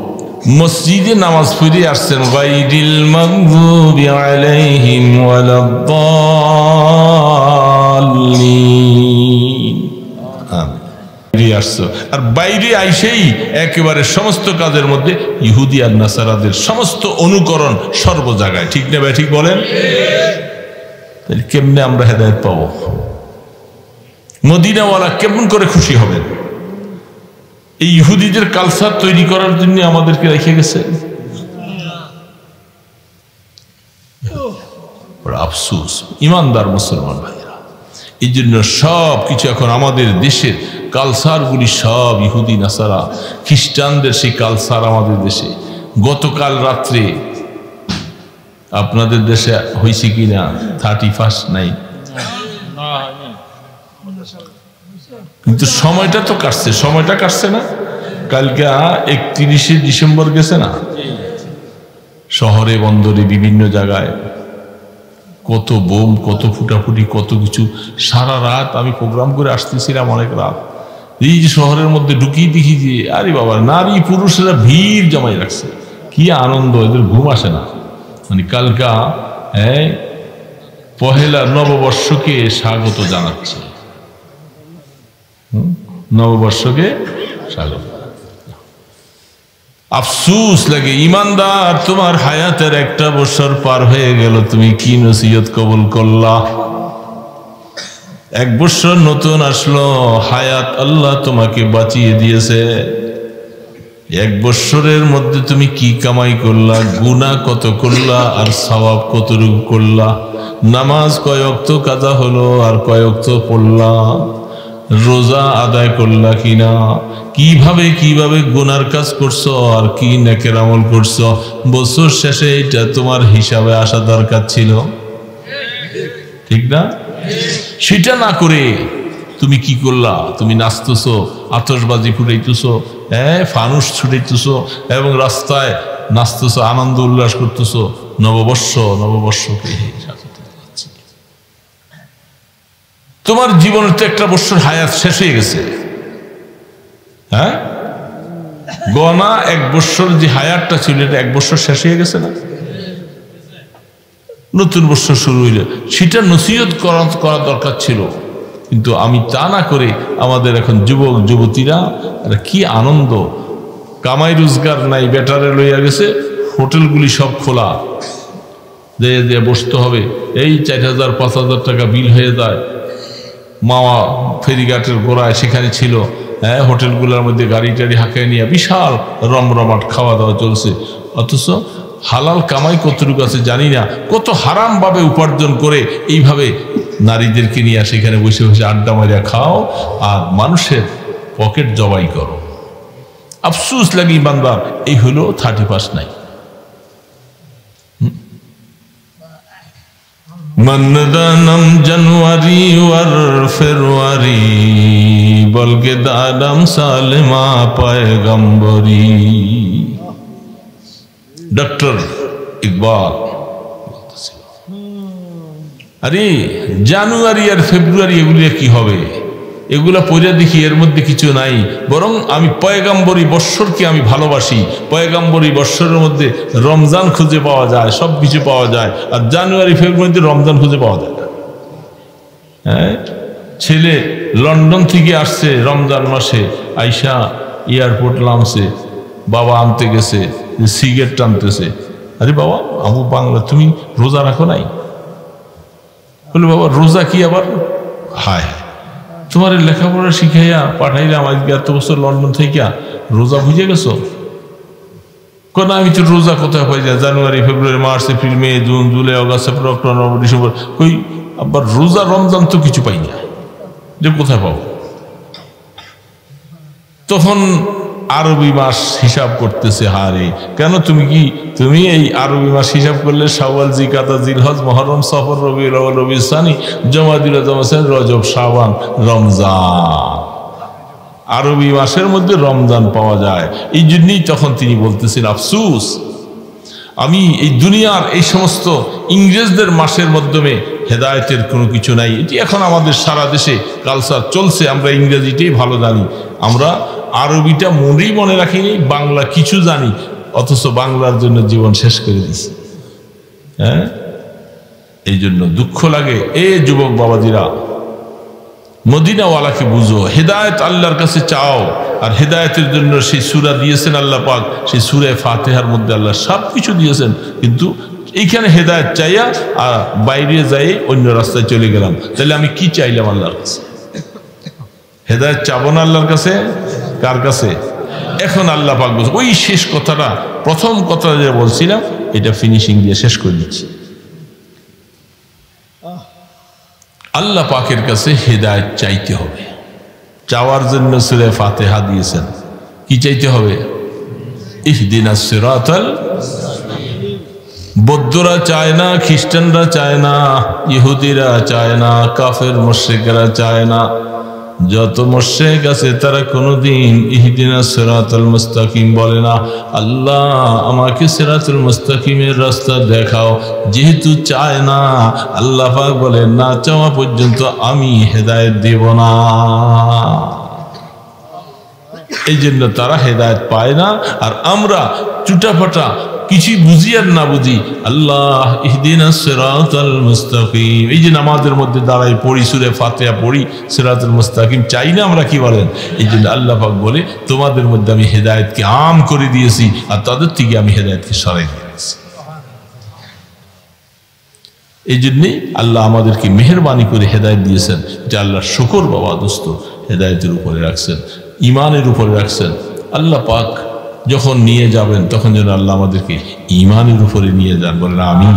মসজিদে নামাজ পড়ে আসছেন, গায়রিল মাগদুবি আলাইহিম ওয়ালাদ-দাল্লিন, আসছো, আর বাইরে আইসেই একেবারে সমস্ত কাজের মধ্যে ইহুদি আর নাসারাদের সমস্ত অনুকরণ সর্ব জায়গায়। ঠিক না ভাই? ঠিক বলেন। তাহলে কেমনে আমরা হেদায়েত পাবো? মদিনাওয়ালা কেমন করে খুশি হবেন? এই ইহুদিদের কালচার তৈরি করার জন্য আমাদেরকে রেখে গেছে। আফসোস ইমানদার মুসলমান ভাইরা, এই জন্য সব কিছু এখন আমাদের দেশের কালচারগুলি সব ইহুদি নাসারা খ্রিস্টানদের সেই কালচার আমাদের দেশে। গতকাল রাত্রে আপনাদের দেশে হয়েছে কিনা 31 নাইট, কিন্তু সময়টা তো কাটছে, সময়টা কাটছে না। কালকে 31শে ডিসেম্বর গেছে না, শহরে বন্দরে বিভিন্ন জায়গায় কত বোম, কত ফুটাফুটি, কত কিছু। সারা রাত আমি প্রোগ্রাম করে আসতেছিলাম, অনেক রাত। এই যে শহরের মধ্যে ঢুকিয়ে দেখি যে আরে বাবা, নারী পুরুষেরা ভিড় জমাই রাখছে, কি আনন্দ, এদের ঘুম আসে না। মানে কালকা পহেলা নববর্ষকে স্বাগত জানাচ্ছে, নববর্ষকে স্বাগত। আফসোস লাগে ইমানদার, তোমার হায়াতের একটা বছর পার হয়ে গেল, তুমি কি নসিহত কবুল করলা? এক বছর নতুন আসলো, হায়াত আল্লাহ তোমাকে বাঁচিয়ে দিয়েছে। এক বছরের মধ্যে তুমি কি কামাই করলা, গুনাহ কত করলা, আর সওয়াব কতটুকু করলা? নামাজ কয় ওয়াক্ত কাজা হলো, আর কয় ওয়াক্ত পড়লা? রোজা আদায় করলা কিনা? কিভাবে কিভাবে গুনার কাজ করছো, আর কি নেকের আমল করছো? বছর শেষে এটা তোমার হিসাবে আসা দরকার ছিল, ঠিক না? সেটা না করে তুমি কি করলা? তুমি নাচতেছো, আতশবাজি ফুটাইতেছো, ফানুস ছুটাইতেছো, এবং রাস্তায় নাচতেছো, আনন্দ উল্লাস করতেছো। নববর্ষকে তোমার জীবনের তো একটা বছর হায়াত শেষ হয়ে গেছে। হ্যাঁ, গনা এক বছর যে হায়াতটা ছিল, এটা এক বছর শেষ হয়ে গেছে না? নতুন বছর শুরু হইল, সেটা নসিহত করা দরকার ছিল। কিন্তু আমি তা না করে আমাদের এখন যুবক যুবতীরা কি আনন্দ, কামাই রোজগার নাই, বেটারে লইয়া গেছে, হোটেলগুলি সব খোলা, দিয়ে বসতে হবে। এই 4000-5000 টাকা বিল হয়ে যায়। মাওয়া ফেরিঘাটের গোড়ায় সেখানে ছিল, হোটেলগুলোর মধ্যে গাড়ি টাড়ি হাঁকায় নিয়ে বিশাল রমরমাট খাওয়া দাওয়া চলছে। অথচ হালাল কামাই কতটুকু আছে জানি না, কত হারাম ভাবে উপার্জন করে এইভাবে নারীদেরকে নিয়ে সেখানে বসে বসে আড্ডা মারিয়া খাও, আর মানুষের পকেট জবাই করো। আফসোস লাগে ইমানদার, এই হলো 31 নাই। মনদানম জানুয়ারি ওয়ার ফেব্রুয়ারি বলকে দাদম সালেমা পয়গম্বরি। ডক্টর ইকবাল, আরে জানুয়ারি আর ফেব্রুয়ারি এগুলি কি হবে? এগুলা পড়ে দেখি এর মধ্যে কিছু নাই, বরং আমি পয়গাম্বরী বৎসরকে আমি ভালোবাসি। পয়গাম্বরী বৎসরের মধ্যে রমজান খুঁজে পাওয়া যায়, সব কিছু পাওয়া যায়, আর জানুয়ারি ফেব্রুয়ারিতে রমজান খুঁজে পাওয়া যায় না। হ্যাঁ, ছেলে লন্ডন থেকে আসছে রমজান মাসে, আইসা এয়ারপোর্ট নামছে, বাবা আনতে গেছে, সিগারেট টানতেছে। আরে বাবা, আবু বাংলা তুমি রোজা রাখো নাই? বলে বাবা রোজা কি আবার? হায়, তোমার লেখাপড়া শিখাইয়া পাঠাইলাম, আজকে এত বছর লন্ডন থেকে রোজা বুঝে গেছো? কোন আমি তো রোজা কোথায় পাই যায়, জানুয়ারি ফেব্রুয়ারি মার্চ এপ্রিল মে জুন জুলাই অগাস্ট সেপ্টেম্বর অক্টোবর নভেম্বর ডিসেম্বর, ওই আবার রোজা রমজান তো কিছু পাই না, যে কোথায় পাবো? তখন আরবি মাস হিসাব করতেছে, হারে কেন তুমি এই আরবি মাস হিসাব করলে শাওয়াল জিলকাদা জিলহজ মুহররম সফর রবিউল আউয়াল রবিউল সানি জমাদিল জমাসেন রজব শাবান রমজান, আরবি মাসের মধ্যে রমজান পাওয়া যায়। এই জন্যই তখন তিনি বলতেছেন, আফসুস আমি এই দুনিয়ার এই সমস্ত ইংরেজদের মাসের মাধ্যমে হেদায়েতের কোনো কিছু নাই। এটি এখন আমাদের সারা দেশে কালচার চলছে, আমরা ইংরেজিটাই ভালো জানি, আমরা আরবিটা মনে রাখিনি, বাংলা কিছু জানি, অথচ বাংলার জন্য জীবন শেষ করে দিছি। হ্যাঁ, এই জন্য দুঃখ লাগে। এ যুবক বাবাজিরা, মদিনাওয়ালাকে বুঝো, হেদায়েত আল্লাহর কাছে চাও, আর হেদায়েতের জন্য সেই সূরা দিয়েছেন আল্লাহ পাক, সেই সূরা ফাতিহার মধ্যে আল্লাহ সব কিছু দিয়েছেন। কিন্তু এইখানে হেদায়েত চাইয়া আর বাইরে যাই অন্য রাস্তায় চলে গেলাম, তাহলে আমি কি চাইলাম আল্লাহর কাছে? হেদায়েত চাবো না আল্লাহর কাছে? কার কাছে? এখন আল্লাহ পাক বলছে, ওই শেষ কথাটা, প্রথম কথা যে বলছিলাম, এটা ফিনিশিং দিয়ে শেষ করে দিচ্ছি। আল্লাহ পাকের কাছে হেদায়েত চাইতে হবে। চাওয়ার জন্য সূরা ফাতিহা দিয়েছেন। কি চাইতে হবে? ইহদিনাস সিরাতাল, বৌদ্ধরা চায় না, খ্রিস্টানরা চায় না, ইহুদিরা চায় না, কাফের মুশরিকরা চায় না, যত মুশরিক আছে তারা কোনোদিন ইহদিনাস সিরাতাল মুস্তাকিম বলে না। আল্লাহ আমাকে সিরাতুল মুস্তাকিমের রাস্তা দেখাও, যেহেতু চায় না, আল্লাহ পাক বলে না চাওয়া পর্যন্ত আমি হেদায়েত দেব না। এই জন্য তারা হেদায়েত পায় না। আর আমরা চুটাফাটা কিছু বুঝি আর না বুঝি, আল্লাহ ইহদিনাস সিরাতাল মুস্তাকিম, এই যে নামাজের মধ্যে দাঁড়াই পড়ি, সূরা ফাতিহা পড়ি, সিরাতুল মুস্তাকিম চাই না আমরা, কি বলেন? এই জন্য আল্লাহ পাক বলে তোমাদের মধ্যে আমি হেদায়েতকে আম করে দিয়েছি, আর তাদের থেকে আমি হেদায়েতকে সরাই দিয়েছি। এই জন্যই আল্লাহ আমাদেরকে মেহেরবানি করে হেদায়েত দিয়েছেন, যে আল্লাহ শুকর বাবা দোস্ত, হেদায়েতের উপরে রাখছেন, ইমানের উপরে রাখছেন। আল্লাহ পাক যখন নিয়ে যাবেন তখন যেন আল্লাহ আমাদেরকে ইমানের উপরে নিয়ে যান, বলেন আমিন।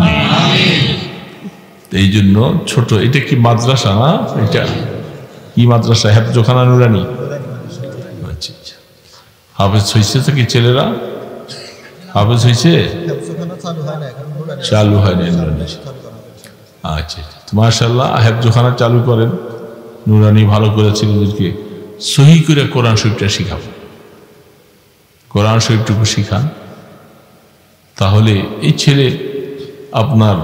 এই জন্য ছোট, এটা কি মাদ্রাসা না? এটা কি মাদ্রাসা? হেফজখানা নুরানি। আচ্ছা, হাফেজ হয়েছে তো কি ছেলেরা? হাফেজ হয়েছে? চালু হয় না নুরানি। আচ্ছা, মাশাআল্লাহ, হেফজখানা চালু করেন। নুরানি ভালো করে ছেলেদেরকে সহি করে কোরআন শরীফটা শিখাবো, কোরআন শরীফটুকু শিখান, তাহলে এই ছেলে আপনার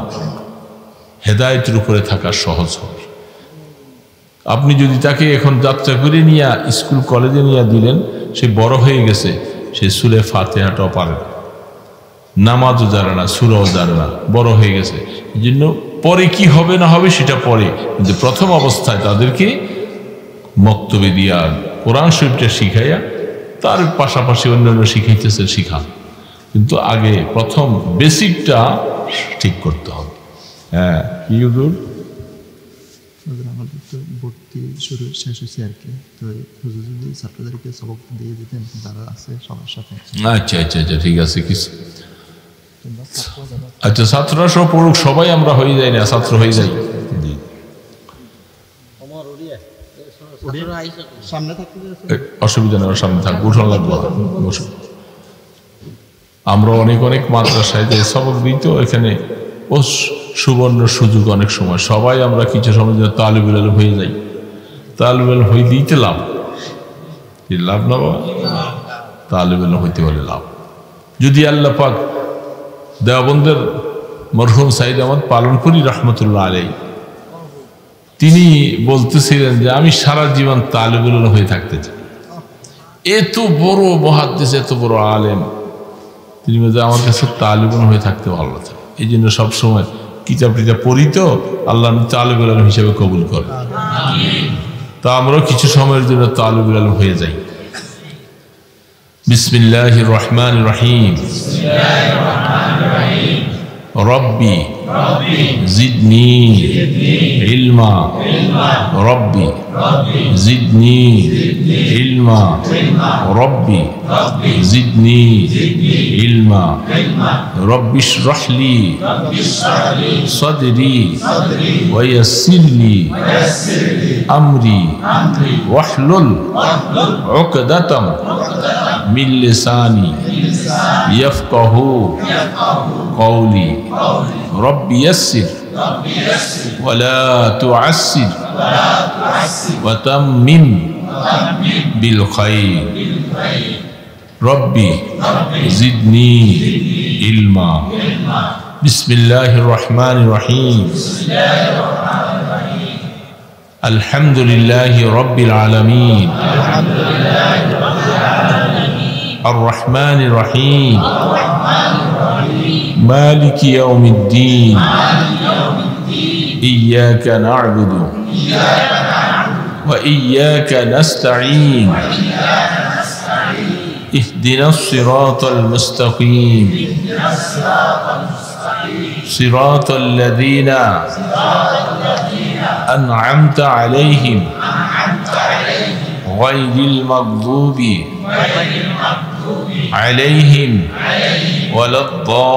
হেদায়েতের উপরে থাকা সহজ হবে। আপনি যদি তাকে এখন যাত্রা করে নিয়ে স্কুল কলেজে নিয়ে দিলেন, সে বড় হয়ে গেছে, সে সূরা ফাতিহাটাও পারে না, নামাজও জানে না, সূরাও জানে না, বড় হয়ে গেছে। এই জন্য পরে কি হবে না হবে সেটা পরে, কিন্তু প্রথম অবস্থায় তাদেরকে মক্তবে দিয়া কোরআন শরীফটা শিখাইয়া তার পাশাপাশি অন্যান্য শিখাইতেছে, শিখান, কিন্তু আগে প্রথম বেসিকটা ঠিক করতে হবে। হ্যাঁ, কি হুজুর? আমাদের তো ভর্তি শুরু শেষ হয়েছে আর কি, তো হুজুর যদি ছাত্রদেরকে সবক দিয়ে দিতেন, তারা আছে সবার সাথে। আচ্ছা আচ্ছা আচ্ছা, ঠিক আছে। কিছু আচ্ছা, ছাত্ররা সব পড়ুক, সবাই আমরা হয়ে যাই না, ছাত্র হয়ে যাই। অসুবিধা নেই, সামনে থাকবো, উঠন লাগবো। আমরা অনেক অনেক মাদ্রাসায় যে সবক দিই, তো এখানে ও সুবর্ণ সুযোগ, অনেক সময় সবাই আমরা কিছু সময় তালিবুল ইলম হয়ে যাই। তালিবুল ইলম হয়ে দিতে লাভ, লাভ না বাবা? তালিবুল ইলম হইতে পারে লাভ। যদি আল্লাহ পাক দেওবন্দের মরহুম সাইদ আহমদ পালনপুরি রহমতুল্লাহ আলাইহি, তিনি বলতেছিলেন যে আমি সারা জীবন তালিবুল ইলম হয়ে থাকতে চাই। এত বড় মুহাদ্দিস, এত বড় আলেম, তিনি বলতে আমার কাছে তালিবুল ইলম হয়ে থাকতে ভালো লাগে। এই জন্য সবসময় কিতাব টিতাব পড়ি, তো আল্লাহ তালিবুল ইলম হিসেবে কবুল করে। তা আমরাও কিছু সময়ের জন্য তালিবুল ইলম হয়ে যাই। বিসমিল্লাহির রহমানির রহিম। ربي زدني علما ربي زدني علما ربي زدني علما ربي اشرح لي صدري ويسر لي أمري واحلل عقدة من لساني يفقه قولي رب يسر ولا تعسر وتمم بالخير ربي زدني علما بسم الله الرحمن الرحيم الحمد لله رب العالمين الرحمن الرحيم مالك يوم الدين إياك نعبد وإياك نستعين اهدنا الصراط المستقيم صراط الذين أنعمت عليهم غير المغضوب عليهم ولا الضالين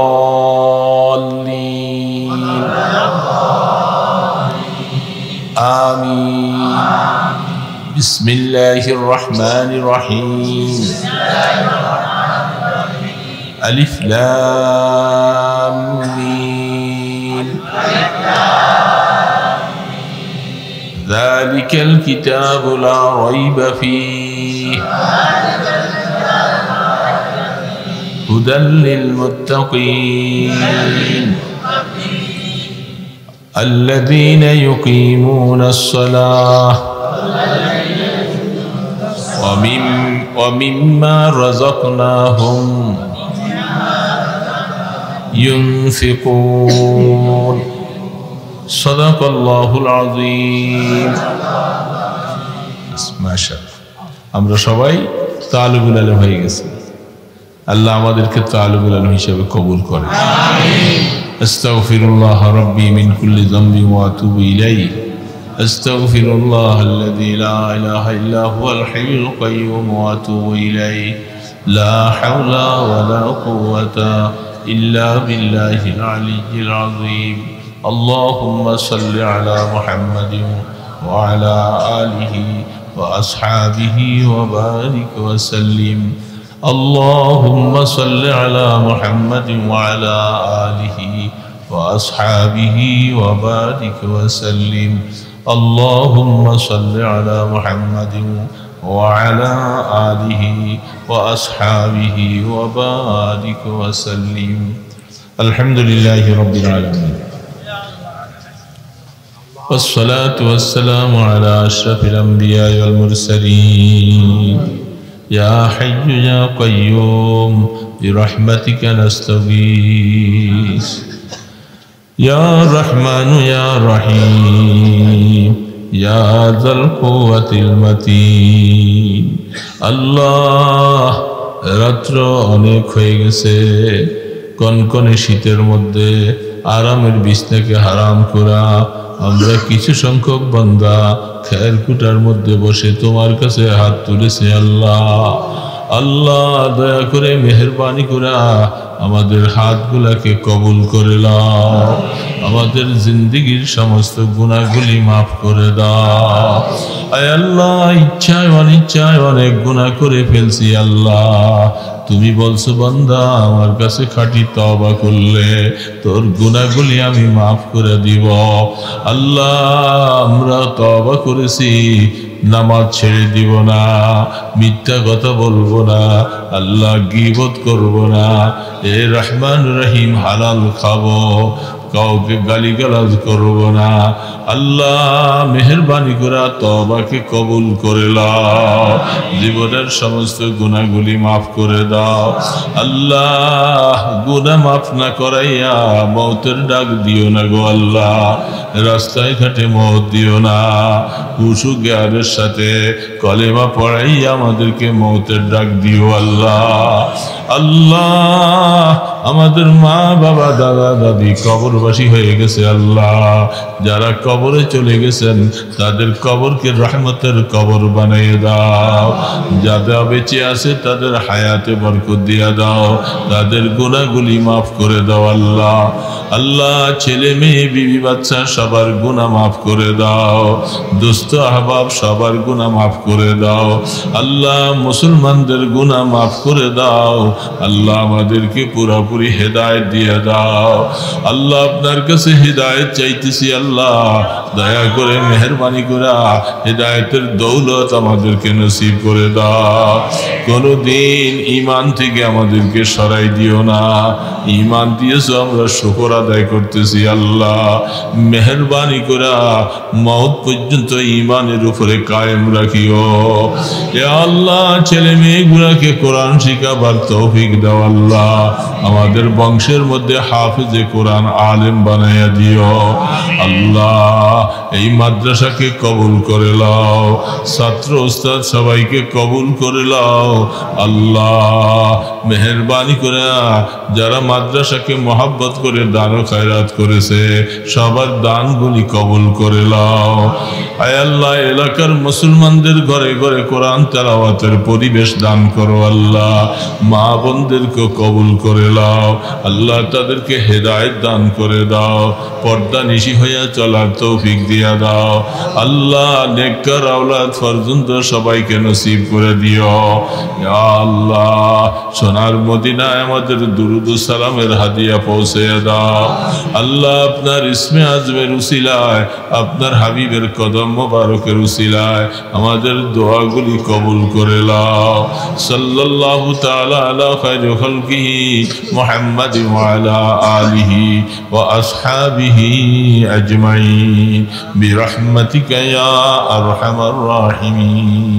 آمين بسم الله الرحمن الرحيم ألف لام ميم ذلك الكتاب لا ريب فيه هدى للمتقين الذين يقيمون الصلاة ومما رزقناهم ينفقون صدق الله العظيم মাশাআল্লাহ আমরা সবাই তালিবুল ইলম হয়ে গেছি আল্লাহ আমাদেরকে তালিবুল ইলম হিসেবে কবুল করে আমিন আস্তাগফিরুল্লাহ রাব্বি মিন কুল্লি যামবি ওয়া আতুবু ইলাইহি আস্তাগফিরুল্লাহ আল্লাযী লা ইলাহা ইল্লা হুয়াল হাইয়ুল কাইয়্যুম ওয়া আতুবু ইলাইহি লা হাওলা ওয়া লা কুওয়াতা ইল্লা বিল্লাহিল আলিয়্যিল আযীম اللهم صل على محمد وعلى آله وأصحابه وبارك وسلم اللهم صل على محمد وعلى آله وأصحابه وبارك وسلم اللهم صل على محمد وعلى آله وأصحابه وبارك وسلم الحمد لله رب العالمين والصلاة والسلام على أشرف الأنبياء والمرسلين يا حي يا قيوم برحمتك نستغيث يا رحمن يا رحيم يا ذا القوة المتين الله রাত্র অনেক হয়ে গেছে কনকনে শীতের মধ্যে আরামের বিছনাকে হারাম করা আমরা কিছু সংখ্যক বান্দা খেরকুটার মধ্যে বসে তোমার কাছে হাত তুলেছি আল্লাহ আল্লাহ দয়া করে মেহেরবানি করে আমাদের হাতগুলাকে কবুল করে নাও আমাদের জিন্দেগীর সমস্ত গুনাহগুলি মাফ করে দাও আয় আল্লাহ ইচ্ছায় অনিচ্ছায় অনেক গুনাহ করে ফেলছি আল্লাহ তুমি বলছো বান্দা আমার কাছে খাঁটি তওবা করলে তোর গুনাহগুলি আমি মাফ করে দিব আল্লাহ আমরা তওবা করেছি নামাজ ছেড়ে দিব না মিথ্যা কথা বলবো না আল্লাহ গীবত করব না এ রহমান রহিম হালাল খাবো কাউকে গালিগালাজ করব না। আল্লাহ মেহেরবানি করে তওবাকে কবুল করে নাও, জীবনের সমস্ত গুনাহগুলি মাফ করে দাও। আল্লাহ গুনাহ মাফ না করাইয়া মওতের ডাক দিও না গো আল্লাহ, রাস্তায় ঘাটে মওত দিও না। হুশু জ্ঞানের সাথে কলেমা পড়াইয়া আমাদেরকে মওতের ডাক দিও আল্লাহ। আল্লাহ আমাদের মা বাবা দাদা দাদি কবরবাসী হয়ে গেছে আল্লাহ, যারা কবরে চলে গেছেন তাদের কবরকে রহমতের কবর বানিয়ে দাও। যারা বেঁচে আছে তাদের হায়াতে বরকত দিয়া দাও, তাদের গুনাহগুলি মাফ করে দাও আল্লাহ। আল্লাহ ছেলে মেয়ে বিবি বাচ্চা সবার গুনাহ মাফ করে দাও, দোস্ত আহবাব সবার গুনাহ মাফ করে দাও আল্লাহ। মুসলমানদের গুনাহ মাফ করে দাও আল্লাহ, আমাদেরকে পুরোপুরি হেদায়েত দিয়ে দাও আল্লাহ। আপনার কাছে হেদায়েত চাইতেছি আল্লাহ, দয়া করে মেহেরবানি করে হেদায়েতের দৌলত আমাদেরকে নসিব করে দাও। কোনদিন ঈমান থেকে আমাদেরকে সরাই দিও না, ঈমান দিয়েছো আমরা শুকর আদায় করতেছি আল্লাহ। মেহেরবানি করে মওত পর্যন্ত ঈমানের উপরে কায়েম রাখিও ইয়া আল্লাহ। ছেলে মেয়েগুলোকে কোরআন শিখাবার তৌফিক দাও আল্লাহ, আমাদের বংশের মধ্যে হাফিজে কোরআন আলেম বানাইয়া দিও আল্লাহ। এই মাদ্রাসাকে কবুল করে নাও, ছাত্র ওস্তাদ সবাইকে কবুল করে নাও আল্লাহ। মেহেরবানি করে যারা মাদ্রাসাকে মহব্বত করে দান ও খায়রাত করেছে সবার দানগুলি কবুল করে নাও। আয় আল্লাহ এলাকার মুসলমানদের ঘরে ঘরে কোরআন তেলাওয়াতের পরিবেশ দান করো আল্লাহ। মা বোনদেরকে কবুল করে নাও আল্লাহ, তাদেরকে হেদায়েত দান করে দাও, পর্দা নিশি হইয়া চলার তৌফিক দিয়া দাও আল্লাহ। নেককার আওলাদ ফরজন্দ সবাইকে নসিব করে দিও ইয়া আল্লাহ। সোনার মদিনায় আমাদের দুরুদ ও সালামের হাদিয়া পৌঁছে দাও আল্লাহ। আপনার ইসমে আজমের উসিলায়, আপনার হাবিবের কদম মোবারকের উসিলায় আমাদের দোয়াগুলি কবুল করে নাও। সাল্লাল্লাহু তাআলা আলা খায়রি খালকিহি মুহাম্মাদ ওয়া আলা আলিহি ওয়া আসহাবিহি আজমাইন বিরহমাতিকা ইয়া আরহামার রাহিমিন।